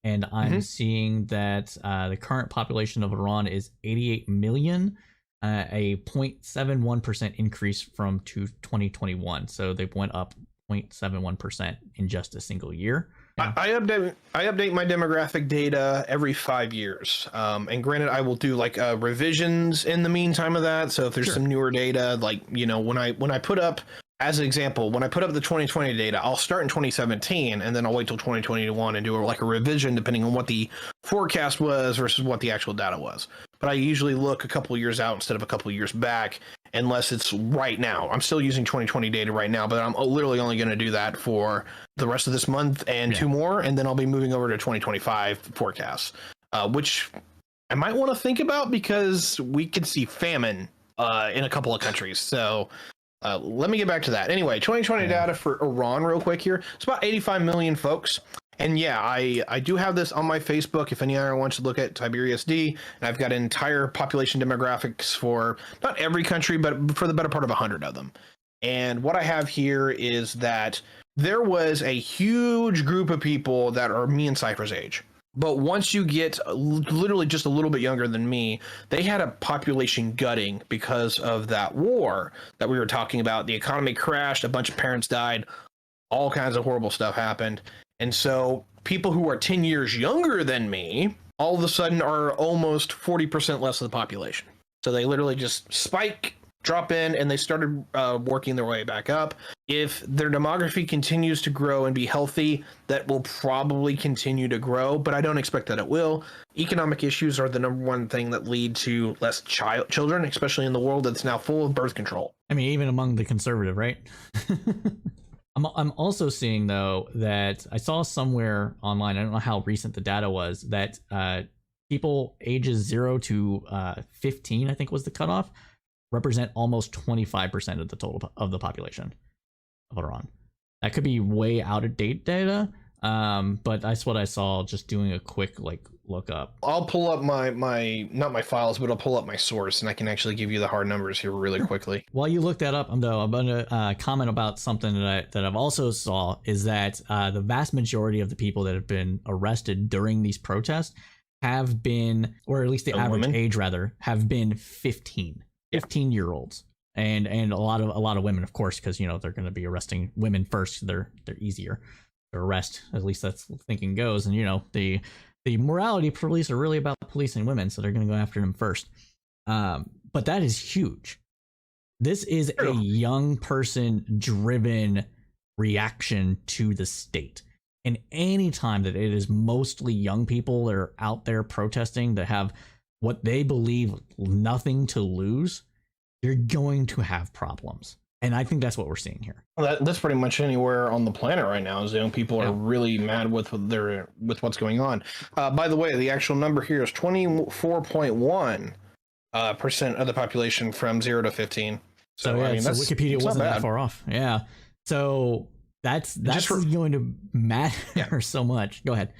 and I'm seeing that the current population of Iran is 88 million. A 0.71% increase from 2021. So they went up 0.71% in just a single year. I update my demographic data every 5 years. And granted, I will do like revisions in the meantime of that. So if there's some newer data, like, when I put up, as an example, when I put up the 2020 data, I'll start in 2017 and then I'll wait till 2021 and do like a revision depending on what the forecast was versus what the actual data was. But I usually look a couple years out instead of a couple years back, unless it's right now. I'm still using 2020 data right now, but I'm literally only going to do that for the rest of this month and 2 more, and then I'll be moving over to 2025 forecasts, which I might want to think about because we could see famine in a couple of countries. So let me get back to that. Anyway, 2020 data for Iran real quick here. It's about 85 million folks. And yeah, I do have this on my Facebook if anyone wants to look at Tiberius D. And I've got entire population demographics for not every country, but for the better part of 100 of them. And what I have here is that there was a huge group of people that are me and Cypher's age. But once you get literally just a little bit younger than me, they had a population gutting because of that war that we were talking about. The economy crashed, a bunch of parents died, all kinds of horrible stuff happened. And so people who are 10 years younger than me all of a sudden are almost 40% less of the population. So they literally just spike, drop in, and they started working their way back up. If their demography continues to grow and be healthy, that will probably continue to grow, but I don't expect that it will. Economic issues are the number one thing that lead to less children, especially in the world that's now full of birth control. I mean, even among the conservative, right? I'm also seeing though that I saw somewhere online, I don't know how recent the data was, that people ages 0 to 15, I think was the cutoff, represent almost 25% of the total of the population of Iran. That could be way out of date data, but that's what I saw just doing a quick look up. I'll pull up my not my files, but I'll pull up my source, and I can actually give you the hard numbers here really quickly. While you look that up, though, I'm going to comment about something that I've also saw is that the vast majority of the people that have been arrested during these protests have been, or at least the average age rather, have been 15-year-olds. And a lot of women, of course, because they're going to be arresting women first. They're easier to arrest. At least that's the thinking goes. And the morality police are really about policing women, so they're going to go after them first. But that is huge. This is a young person driven reaction to the state. And any time that it is mostly young people that are out there protesting that have what they believe nothing to lose, you're going to have problems. And I think that's what we're seeing here. Well, that's pretty much anywhere on the planet right now. Is young people are really mad with what's going on. By the way, the actual number here is 24.1% of the population from 0 to 15. So I mean, so Wikipedia wasn't that far off. Yeah. So that's going to matter so much. Go ahead.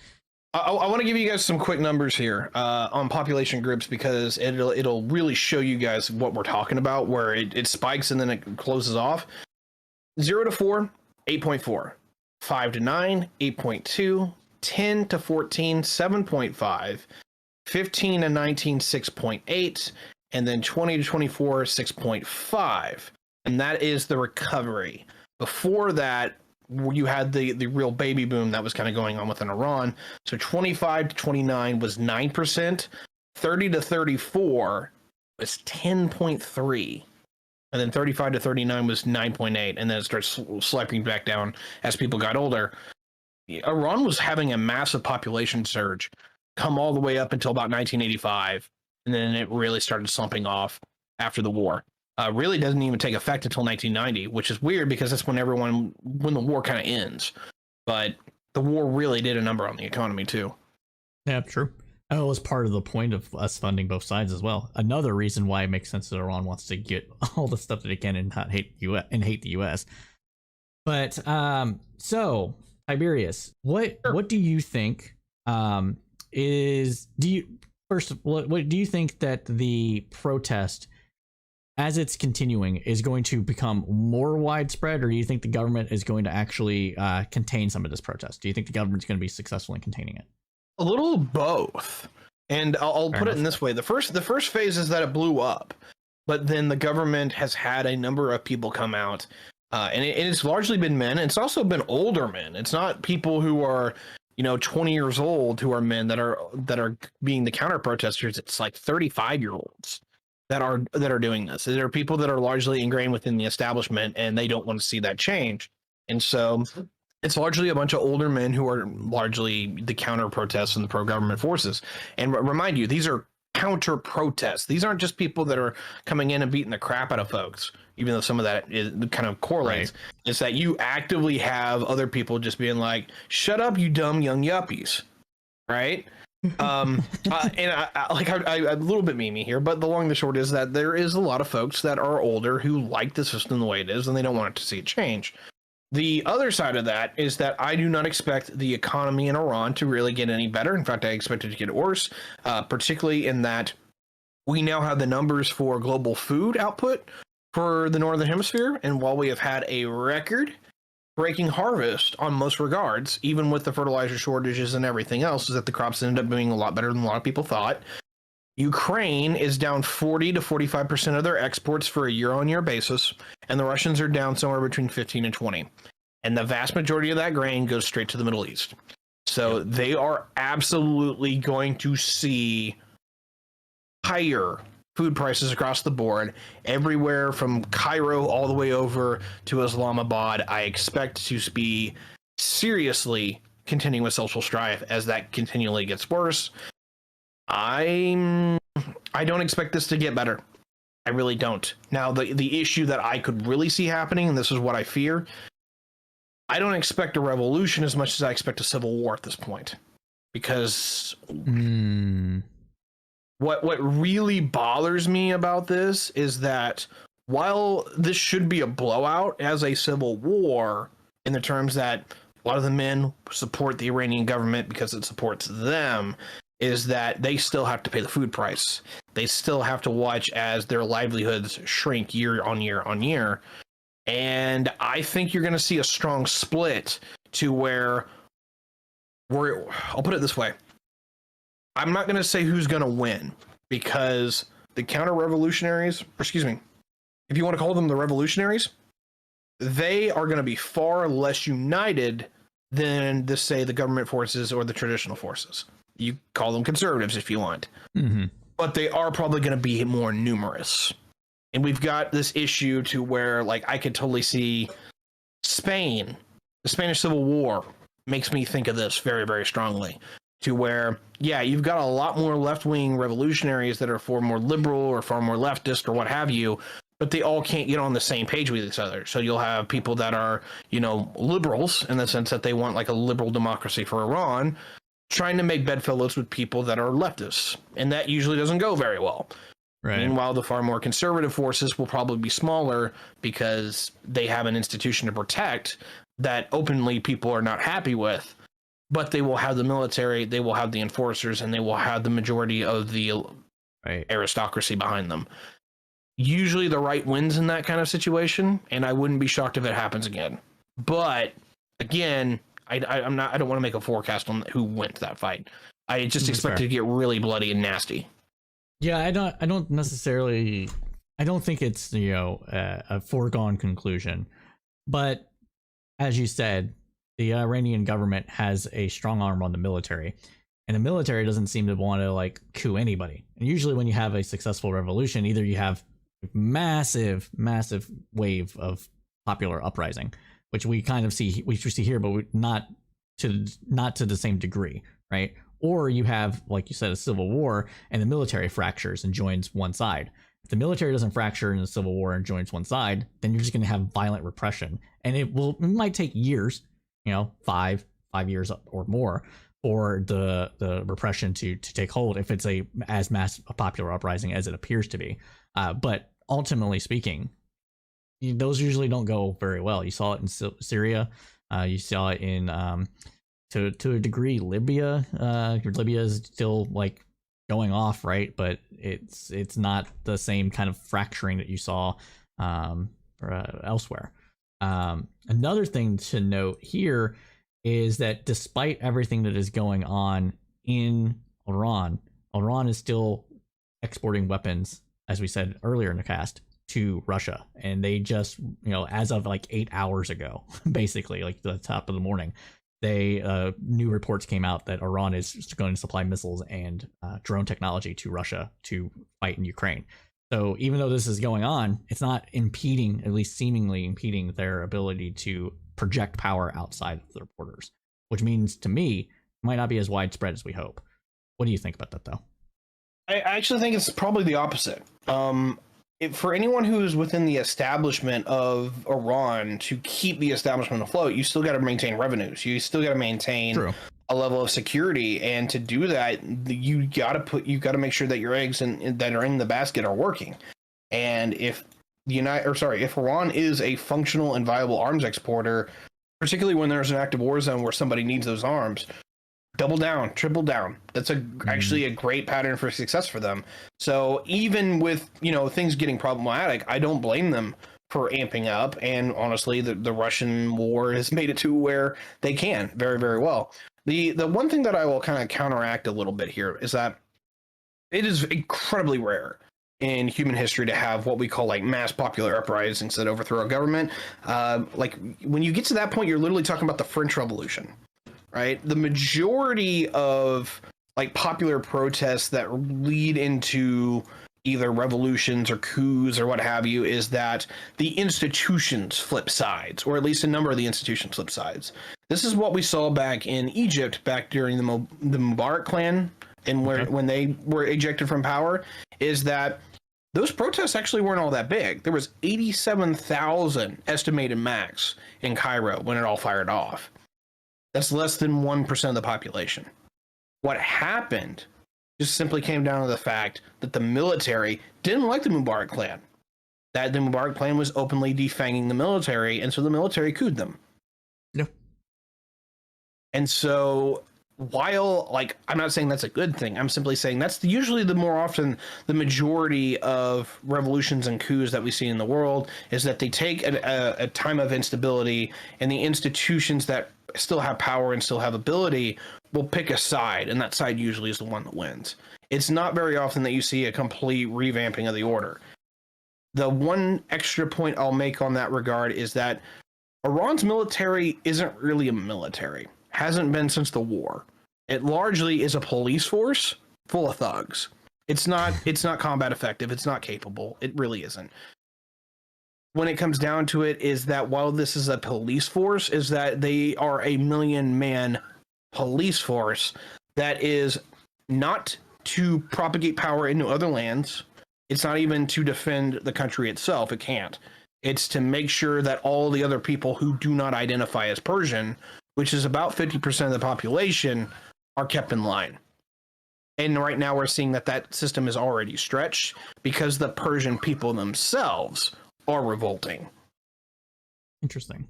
I want to give you guys some quick numbers here on population groups, because it'll really show you guys what we're talking about, where it spikes and then it closes off. 0 to 4, 8.4. 5 to 9, 8.2. 10 to 14, 7.5. 15 to 19, 6.8. And then 20 to 24, 6.5. And that is the recovery. Before that, you had the real baby boom that was kind of going on within Iran. So 25 to 29 was 9%, 30 to 34 was 10.3, and then 35 to 39 was 9.8, and then it starts slipping back down as people got older. Iran was having a massive population surge come all the way up until about 1985, and then it really started slumping off after the war. Really doesn't even take effect until 1990, which is weird because that's when the war kind of ends. But the war really did a number on the economy too. Yeah, true. And it was part of the point of us funding both sides as well. Another reason why it makes sense that Iran wants to get all the stuff that it can and not hate the U.S. But so Tiberius, what do you think what do you think that the protest, as it's continuing, is going to become more widespread, or do you think the government is going to actually contain some of this protest? Do you think the government's going to be successful in containing it? A little of both. And I'll put it in this way. The first phase is that it blew up, but then the government has had a number of people come out, and it's largely been men. It's also been older men. It's not people who are 20 years old who are men that are being the counter protesters. It's like 35-year-olds that are doing this. There are people that are largely ingrained within the establishment, and they don't want to see that change. And so it's largely a bunch of older men who are largely the counter protests and the pro-government forces. And remind you, these are counter protests. These aren't just people that are coming in and beating the crap out of folks, even though some of that is kind of correlates. Right. It's that you actively have other people just being like, shut up, you dumb young yuppies. Right? And I a little bit memey here, but the long and the short is that there is a lot of folks that are older who like the system the way it is, and they don't want to see it change. The other side of that is that I do not expect the economy in Iran to really get any better. In fact, I expect it to get worse, particularly in that we now have the numbers for global food output for the Northern Hemisphere. And while we have had a record-breaking harvest on most regards, even with the fertilizer shortages and everything else, is that the crops ended up being a lot better than a lot of people thought. Ukraine is down 40 to 45% of their exports for a year-on-year basis, and the Russians are down somewhere between 15 and 20. And the vast majority of that grain goes straight to the Middle East. So they are absolutely going to see higher food prices across the board, everywhere from Cairo all the way over to Islamabad. I expect to be seriously contending with social strife as that continually gets worse. I don't expect this to get better. I really don't. Now, the issue that I could really see happening, and this is what I fear, I don't expect a revolution as much as I expect a civil war at this point, because what really bothers me about this is that while this should be a blowout as a civil war, in the terms that a lot of the men support the Iranian government because it supports them, is that they still have to pay the food price. They still have to watch as their livelihoods shrink year on year on year. And I think you're going to see a strong split to where I'll put it this way. I'm not going to say who's going to win, because the counter-revolutionaries, if you want to call them the revolutionaries, they are going to be far less united than, say, the government forces or the traditional forces. You call them conservatives if you want. But they are probably going to be more numerous. And we've got this issue to where, like, I could totally see Spain, the Spanish Civil War makes me think of this very, very strongly, to where, yeah, you've got a lot more left-wing revolutionaries that are far more liberal or far more leftist or what have you, but they all can't get on the same page with each other. So you'll have people that are, liberals in the sense that they want like a liberal democracy for Iran, trying to make bedfellows with people that are leftists. And that usually doesn't go very well. Right. Meanwhile, the far more conservative forces will probably be smaller because they have an institution to protect that openly people are not happy with. But they will have the military, they will have the enforcers, and they will have the majority of the aristocracy behind them. Usually the right wins in that kind of situation, and I wouldn't be shocked if it happens again. But again, I don't want to make a forecast on who wins that fight. I just expect it to get really bloody and nasty. Yeah, I don't necessarily. I don't think it's a foregone conclusion, but as you said, the Iranian government has a strong arm on the military, and the military doesn't seem to want to coup anybody. And usually, when you have a successful revolution, either you have massive wave of popular uprising, which we kind of see here, but not to the same degree, right? Or you have, like you said, a civil war, and the military fractures and joins one side. If the military doesn't fracture in a civil war and joins one side, then you're just going to have violent repression, and it might take years, 5 years or more, for the repression to take hold if it's a popular uprising as it appears to be. But ultimately speaking, those usually don't go very well. You saw it in Syria. You saw it in to a degree Libya. Libya is still going off, right? But it's not the same kind of fracturing that you saw elsewhere. Another thing to note here is that despite everything that is going on in Iran is still exporting weapons, as we said earlier in the cast, to Russia. And they just, as of 8 hours ago, basically, the top of the morning, new reports came out that Iran is going to supply missiles and drone technology to Russia to fight in Ukraine. So even though this is going on, it's not impeding, at least seemingly impeding, their ability to project power outside of their borders, which means to me, it might not be as widespread as we hope. What do you think about that, though? I actually think it's probably the opposite. For anyone who is within the establishment of Iran, to keep the establishment afloat, you still got to maintain revenues. You still got to maintain a level of security, and to do that, you got to make sure that your eggs that are in the basket are working. And if if Iran is a functional and viable arms exporter, particularly when there's an active war zone where somebody needs those arms, double down, triple down. That's actually a great pattern for success for them. So even with, things getting problematic, I don't blame them for amping up. And honestly, the Russian war has made it to where they can very, very well. The one thing that I will kind of counteract a little bit here is that it is incredibly rare in human history to have what we call mass popular uprisings that overthrow a government. When you get to that point, you're literally talking about the French Revolution. Right, the majority of popular protests that lead into either revolutions or coups or what have you is that the institutions flip sides, or at least a number of the institutions flip sides. This is what we saw back in Egypt, back during the Mubarak clan, and when they were ejected from power, is that those protests actually weren't all that big. There was 87,000 estimated max in Cairo when it all fired off. That's less than 1% of the population. What happened just simply came down to the fact that the military didn't like the Mubarak clan. That the Mubarak clan was openly defanging the military, and so the military couped them. No. And so while, like, I'm not saying that's a good thing, I'm simply saying that's usually the more often the majority of revolutions and coups that we see in the world is that they take a time of instability, and the institutions that still have power and still have ability will pick a side, and that side usually is the one that wins. It's not very often that you see a complete revamping of the order. The one extra point I'll make on that regard is that Iran's military isn't really a military. Hasn't been since the war. It largely is a police force full of thugs. It's not combat effective. It's not capable. It really isn't. When it comes down to it, is that while this is a police force, is that they are a 1 million man police force that is not to propagate power into other lands. It's not even to defend the country itself. It can't. It's to make sure that all the other people who do not identify as Persian, which is about 50% of the population, are kept in line. And right now we're seeing that that system is already stretched because the Persian people themselves are revolting. Interesting.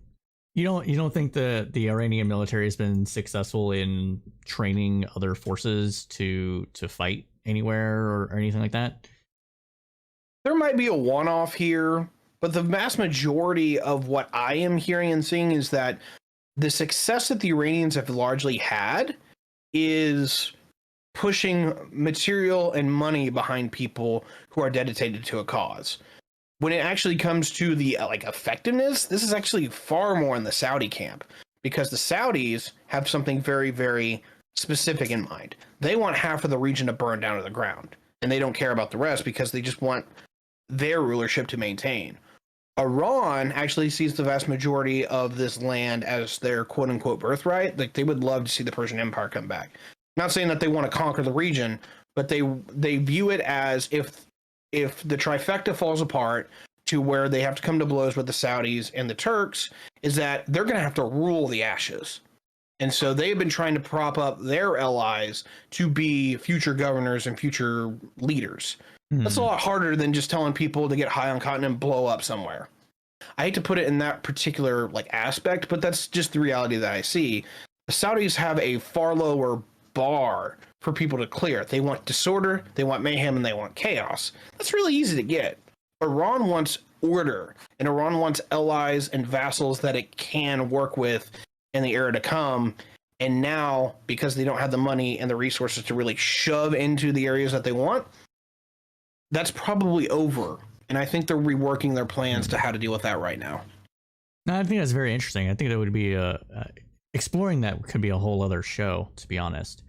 You don't think the Iranian military has been successful in training other forces to fight anywhere or anything like that? There might be a one-off here, but the vast majority of what I am hearing and seeing is that the success that the Iranians have largely had is pushing material and money behind people who are dedicated to a cause. When it actually comes to the effectiveness, this is actually far more in the Saudi camp, because the Saudis have something very, very specific in mind. They want half of the region to burn down to the ground, and they don't care about the rest because they just want their rulership to maintain. Iran actually sees the vast majority of this land as their quote unquote birthright. Like, they would love to see the Persian Empire come back. Not saying that they want to conquer the region, but they view it as if the trifecta falls apart to where they have to come to blows with the Saudis and the Turks, is that they're going to have to rule the ashes. And so they've been trying to prop up their allies to be future governors and future leaders. That's a lot harder than just telling people to get high on cotton and blow up somewhere. I hate to put it in that particular aspect, but that's just the reality that I see. The Saudis have a far lower bar for people to clear. They want disorder, they want mayhem, and they want chaos. That's really easy to get. Iran wants order, and Iran wants allies and vassals that it can work with in the era to come. And now, because they don't have the money and the resources to really shove into the areas that they want, that's probably over. And I think they're reworking their plans to how to deal with that right now. No, I think that's very interesting. I think that would be exploring that could be a whole other show, to be honest.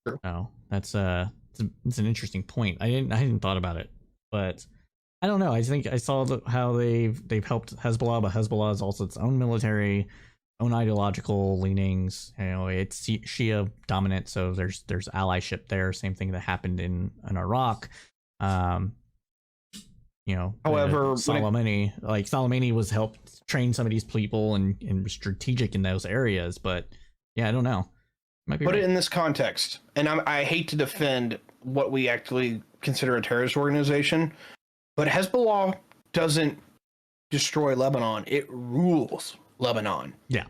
Sure. So that's it's an interesting point. I hadn't thought about it, but I don't know. I think I saw how they've helped Hezbollah, but Hezbollah is also its own military, own ideological leanings. You know, it's Shia dominant, so there's allyship there. Same thing that happened in Iraq. You know, however, Soleimani was helped train some of these people and strategic in those areas. But yeah, I don't know. Might be put right. it in this context, and I hate to defend what we actually consider a terrorist organization, but Hezbollah doesn't destroy Lebanon; it rules Lebanon. Yeah,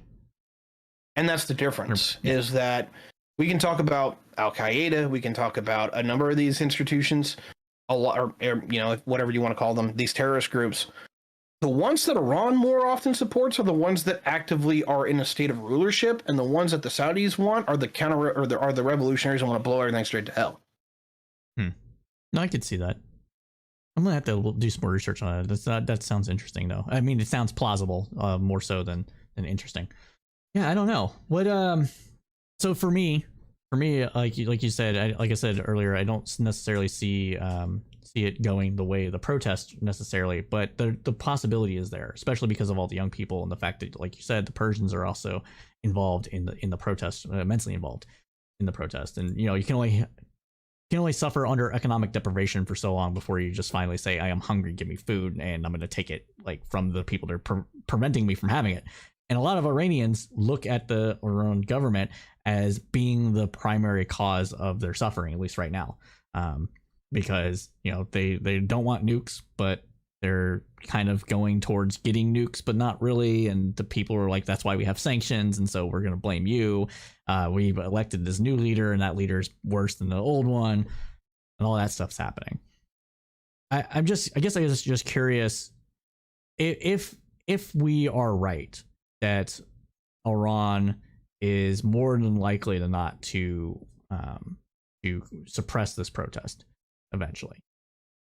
and that's the difference. Is that we can talk about Al Qaeda, we can talk about a number of these institutions, a lot, or whatever you want to call them, these terrorist groups. The ones that Iran more often supports are the ones that actively are in a state of rulership, and the ones that the Saudis want are the revolutionaries who want to blow everything straight to hell. No, I could see that. I'm gonna have to do some more research on it. That sounds interesting, though. I mean, it sounds plausible, more so than interesting. Yeah, I don't know what. So for me, like you said, like I said earlier, I don't necessarily see it going the way of the protest necessarily, but the possibility is there, especially because of all the young people and the fact that, like you said, the Persians are also involved in the protest, immensely involved in the protest. And you can can only suffer under economic deprivation for so long before you just finally say, I am hungry, give me food, and I'm going to take it like from the people that are preventing me from having it. And a lot of Iranians look at the Iran government as being the primary cause of their suffering, at least right now, because they don't want nukes, but they're kind of going towards getting nukes, but not really. And the people are like, that's why we have sanctions, and so we're going to blame you. We've elected this new leader, and that leader's worse than the old one, and all that stuff's happening. I guess I was just curious if we are right that Iran is more than likely than not to suppress this protest eventually.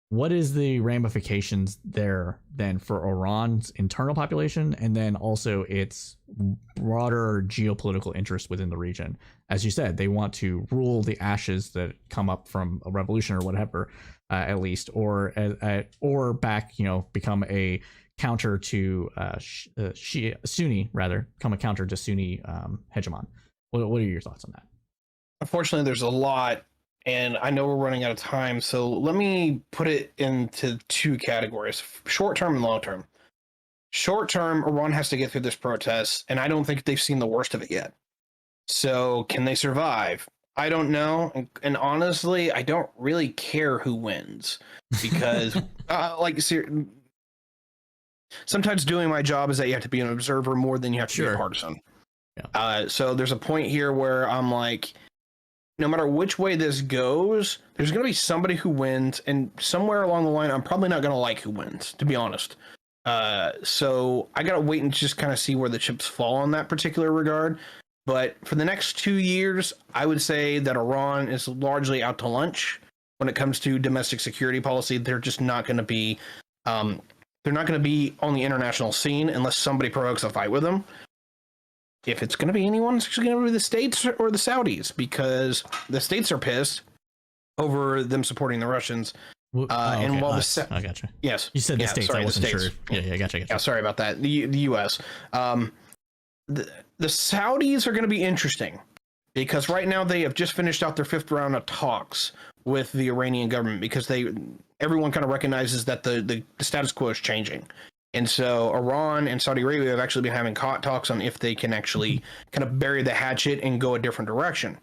What is the ramifications there then for Iran's internal population, and then also its broader geopolitical interest within the region? As you said, they want to rule the ashes that come up from a revolution or whatever, at least, or back, become a counter to Sunni, rather, become a counter to Sunni hegemon. What are your thoughts on that? Unfortunately, there's a lot, and I know we're running out of time, so let me put it into two categories: short term and long term. Short term, Iran has to get through this protest, and I don't think they've seen the worst of it yet. So can they survive? I don't know, and honestly, I don't really care who wins, because sometimes doing my job is that you have to be an observer more than you have to be a partisan. Yeah. So there's a point here where I'm like, no matter which way this goes, there's going to be somebody who wins, and somewhere along the line, I'm probably not going to like who wins, to be honest. So I got to wait and just kind of see where the chips fall on that particular regard. But for the next 2 years, I would say that Iran is largely out to lunch when it comes to domestic security policy. They're just not going to be, they're not going to be on the international scene unless somebody provokes a fight with them. If it's going to be anyone, it's actually going to be the States or the Saudis, because the States are pissed over them supporting the Russians. Okay. And while I gotcha. Yes, you said the States. Sorry, I wasn't sure. Yeah, gotcha. Yeah, sorry about that. The U.S. The Saudis are going to be interesting, because right now they have just finished out their 5th round of talks with the Iranian government, because everyone kind of recognizes that the status quo is changing. And so Iran and Saudi Arabia have actually been having talks on if they can actually kind of bury the hatchet and go a different direction.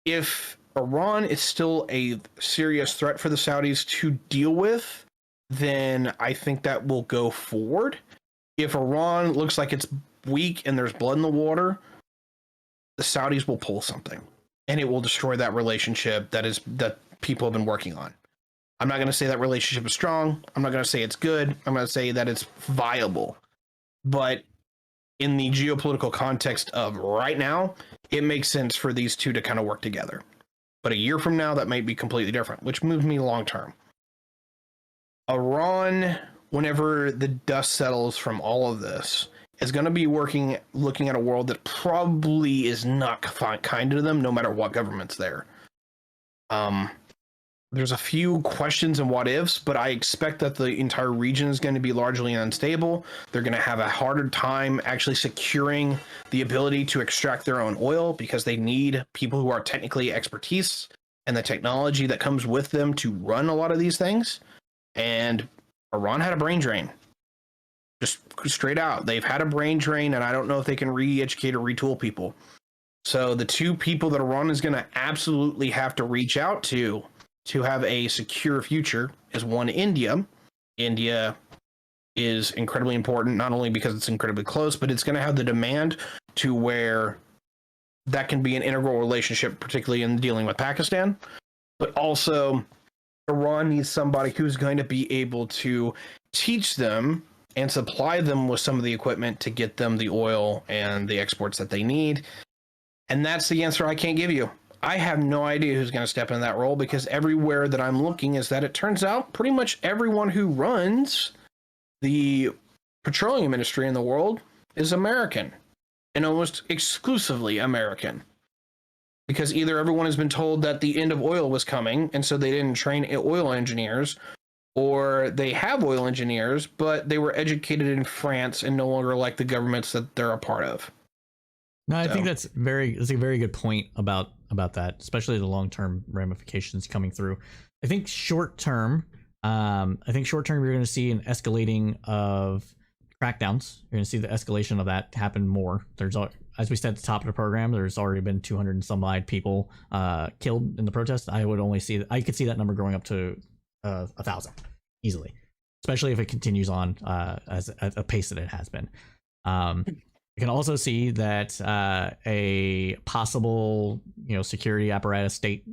If Iran is still a serious threat for the Saudis to deal with, then I think that will go forward. If Iran looks like it's weak and there's blood in the water, the Saudis will pull something, and it will destroy that relationship that people have been working on. I'm not going to say that relationship is strong. I'm not going to say it's good. I'm going to say that it's viable. But in the geopolitical context of right now, it makes sense for these two to kind of work together. But a year from now, that might be completely different, which moves me long term. Iran, whenever the dust settles from all of this, is going to be looking at a world that probably is not kind to them, no matter what government's there. There's a few questions and what ifs, but I expect that the entire region is going to be largely unstable. They're going to have a harder time actually securing the ability to extract their own oil, because they need people who are technically expertise and the technology that comes with them to run a lot of these things. And Iran had a brain drain. Just straight out. They've had a brain drain, and I don't know if they can re-educate or retool people. So the two people that Iran is going to absolutely have to reach out to have a secure future is one, India. India is incredibly important, not only because it's incredibly close, but it's going to have the demand to where that can be an integral relationship, particularly in dealing with Pakistan. But also, Iran needs somebody who's going to be able to teach them and supply them with some of the equipment to get them the oil and the exports that they need. And that's the answer I can't give you. I have no idea who's going to step in that role, because everywhere that I'm looking is that it turns out pretty much everyone who runs the petroleum industry in the world is American, and almost exclusively American. Because either everyone has been told that the end of oil was coming, and so they didn't train oil engineers, or they have oil engineers, but they were educated in France and no longer like the governments that they're a part of. No, I So- think that's a very good point about that, especially the long-term ramifications coming through. I think short-term, you're going to see an escalating of crackdowns. You're going to see the escalation of that happen more. As we said at the top of the program, there's already been 200 and some odd people killed in the protest. I could see that number growing up to 1,000 easily, especially if it continues on at a pace that it has been. You can also see that a possible, security apparatus state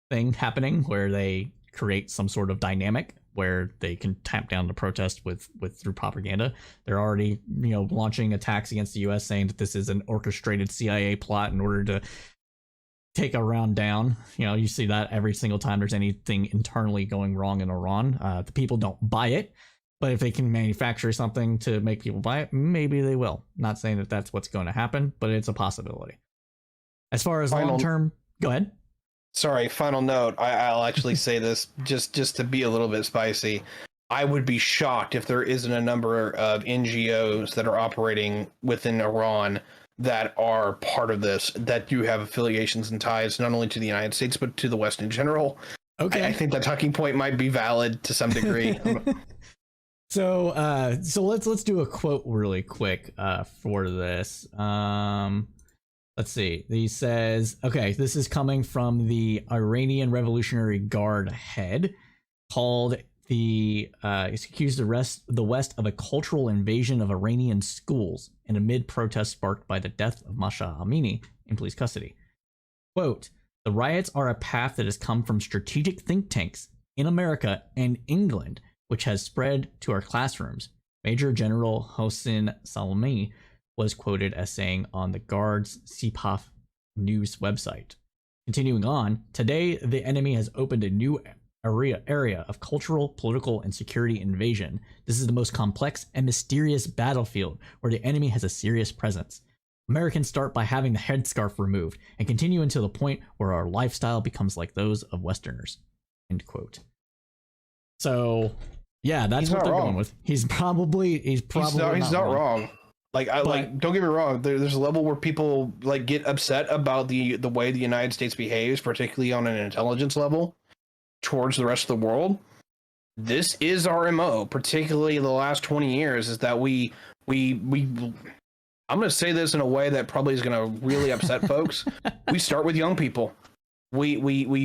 thing happening where they create some sort of dynamic where they can tamp down the protest through propaganda. They're already, launching attacks against the U.S. saying that this is an orchestrated CIA plot in order to take Iran down. You see that every single time there's anything internally going wrong in Iran. The people don't buy it. But if they can manufacture something to make people buy it, maybe they will. Not saying that that's what's going to happen, but it's a possibility. As far as long term, go ahead. Sorry, final note. I'll actually say this just to be a little bit spicy. I would be shocked if there isn't a number of NGOs that are operating within Iran that are part of this, that do have affiliations and ties not only to the United States, but to the West in general. Okay. I think that talking point might be valid to some degree. So let's do a quote really quick for this. Let's see. He says, okay, this is coming from the Iranian Revolutionary Guard head, called he's accused the West of a cultural invasion of Iranian schools in a mid-protest sparked by the death of Masha Amini in police custody. Quote, the riots are a path that has come from strategic think tanks in America and England, which has spread to our classrooms. Major General Hossein Salami was quoted as saying on the Guard's CPAF news website. Continuing on, today the enemy has opened a new area of cultural, political, and security invasion. This is the most complex and mysterious battlefield where the enemy has a serious presence. Americans start by having the headscarf removed and continue until the point where our lifestyle becomes like those of Westerners. End quote. So, yeah, that's what they're going with. He's probably not wrong. Don't get me wrong. There's a level where people get upset about the way the United States behaves, particularly on an intelligence level, towards the rest of the world. This is our MO, particularly the last 20 years, is that we I'm going to say this in a way that probably is going to really upset folks. We start with young people. We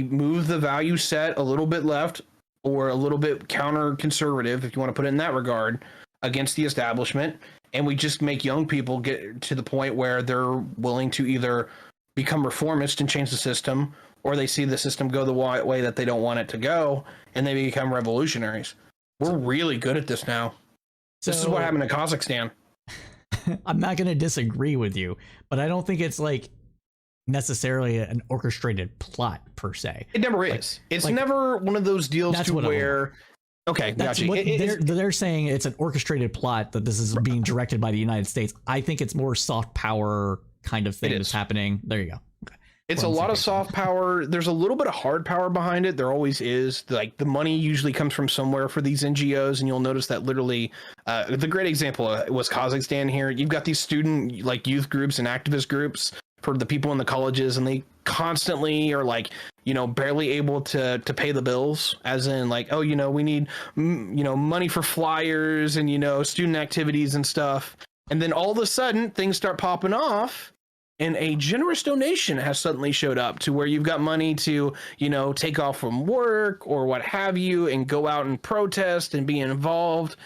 move the value set a little bit left, or a little bit counter conservative, if you want to put it in that regard, against the establishment. And we just make young people get to the point where they're willing to either become reformist and change the system, or they see the system go the way that they don't want it to go, and they become revolutionaries. We're really good at this now. This is what happened in Kazakhstan. I'm not going to disagree with you, but I don't think it's necessarily an orchestrated plot per se. It never is. It's never one of those deals to where. Okay, gotcha. They're saying it's an orchestrated plot, that this is being directed by the United States. I think it's more soft power kind of thing that's happening. There you go. Okay. It's a lot of soft power. There's a little bit of hard power behind it. There always is. The money usually comes from somewhere for these NGOs, and you'll notice that literally the great example was Kazakhstan here. You've got these student youth groups and activist groups for the people in the colleges, and they constantly are barely able to pay the bills, as in we need money for flyers and student activities and stuff. And then all of a sudden things start popping off, and a generous donation has suddenly showed up to where you've got money to take off from work or what have you, and go out and protest and be involved.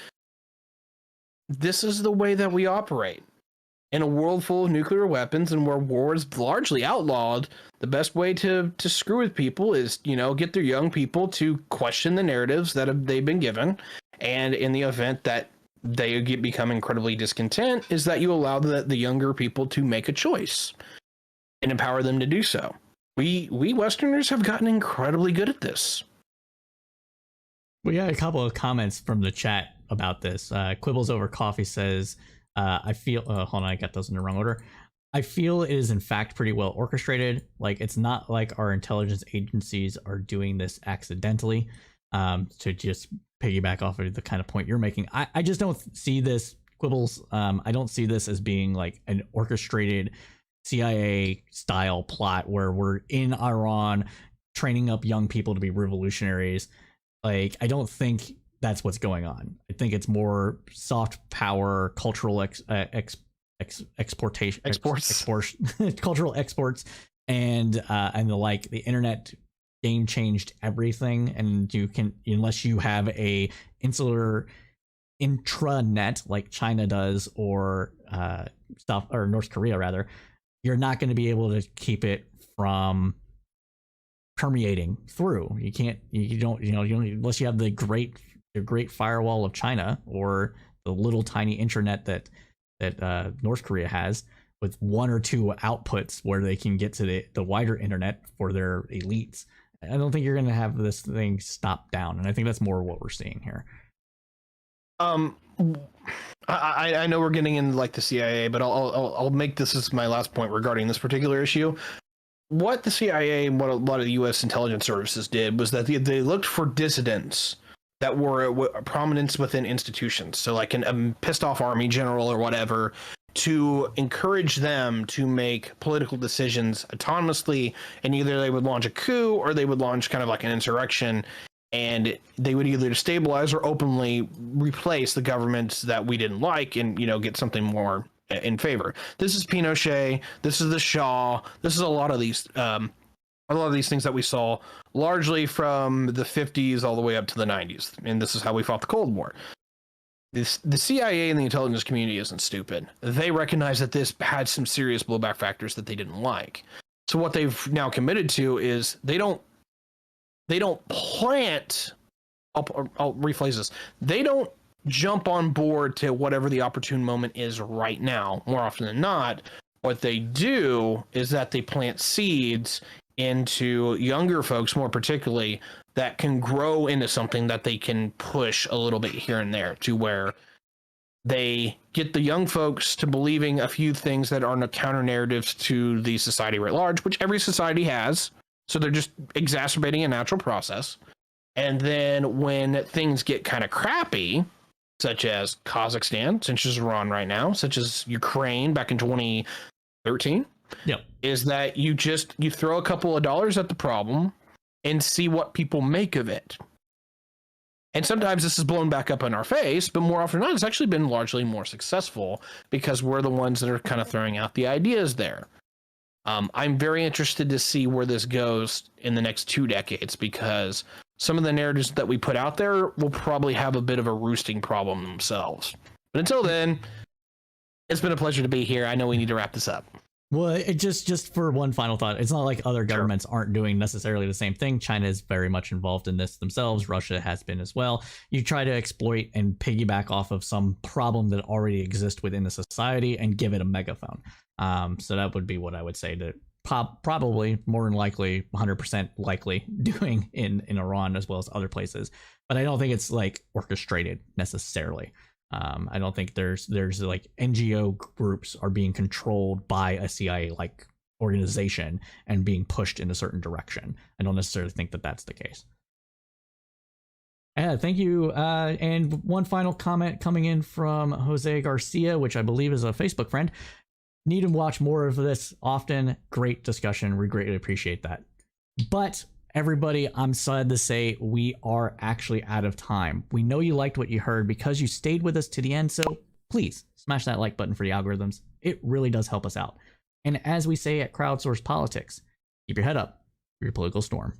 This is the way that we operate. In a world full of nuclear weapons and where war is largely outlawed, the best way to screw with people is, get their young people to question the narratives that they've been given. And in the event that they become incredibly discontent, is that you allow the younger people to make a choice and empower them to do so. We Westerners have gotten incredibly good at this. We got a couple of comments from the chat about this. Quibbles Over Coffee says, I feel, hold on, I got those in the wrong order. I feel it is in fact pretty well orchestrated. It's not like our intelligence agencies are doing this accidentally. To just piggyback off of the kind of point you're making, I just don't see this, Quibbles. I don't see this as being an orchestrated CIA style plot where we're in Iran training up young people to be revolutionaries. Like, I don't think that's what's going on. I think it's more soft power, cultural exportation, cultural exports, and the like. The internet game changed everything, and you can, unless you have a insular intranet like China does, or North Korea rather, you're not going to be able to keep it from permeating through. You don't unless you have the great firewall of China, or the little tiny intranet that North Korea has, with one or two outputs where they can get to the wider internet for their elites. I don't think you're going to have this thing stop down, and I think that's more what we're seeing here. I know we're getting into like the CIA, but I'll make this as my last point regarding this particular issue. What the CIA and what a lot of the U.S. intelligence services did was that they looked for dissidents that were prominence within institutions. So like a pissed off army general or whatever, to encourage them to make political decisions autonomously, and either they would launch a coup or they would launch kind of like an insurrection, and they would either stabilize or openly replace the governments that we didn't like, and get something more in favor. This is Pinochet. This is the Shah. This is a lot of these things that we saw largely from the 50s all the way up to the 90s, and this is how we fought the Cold War. The CIA and the intelligence community isn't stupid. They recognize that this had some serious blowback factors that they didn't like. So what they've now committed to is they don't plant. I'll rephrase this. They don't jump on board to whatever the opportune moment is right now. More often than not, what they do is that they plant seeds into younger folks, more particularly, that can grow into something that they can push a little bit here and there, to where they get the young folks to believing a few things that are counter narratives to the society at large, which every society has. So they're just exacerbating a natural process. And then when things get kind of crappy, such as Kazakhstan, such as Iran right now, such as Ukraine back in 2013, yep, is that you throw a couple of dollars at the problem and see what people make of it. And sometimes this is blown back up in our face, but more often than not, it's actually been largely more successful because we're the ones that are kind of throwing out the ideas there. I'm very interested to see where this goes in the next 2 decades, because some of the narratives that we put out there will probably have a bit of a roosting problem themselves. But until then, it's been a pleasure to be here. I know we need to wrap this up. Well, it just for one final thought, it's not like other governments aren't doing necessarily the same thing. China is very much involved in this themselves. Russia has been as well. You try to exploit and piggyback off of some problem that already exists within the society and give it a megaphone. So that would be what I would say that probably more than likely 100% likely doing in Iran as well as other places. But I don't think it's like orchestrated necessarily. I don't think there's like NGO groups are being controlled by a CIA like organization and being pushed in a certain direction. I don't necessarily think that that's the case. Yeah, thank you. And one final comment coming in from Jose Garcia, which I believe is a Facebook friend. Need to watch more of this often. Great discussion. We greatly appreciate that. But everybody, I'm sad to say we are actually out of time. We know you liked what you heard because you stayed with us to the end, so please smash that like button for the algorithms. It really does help us out. And as we say at Crowdsourced Politics, keep your head up for your political storm.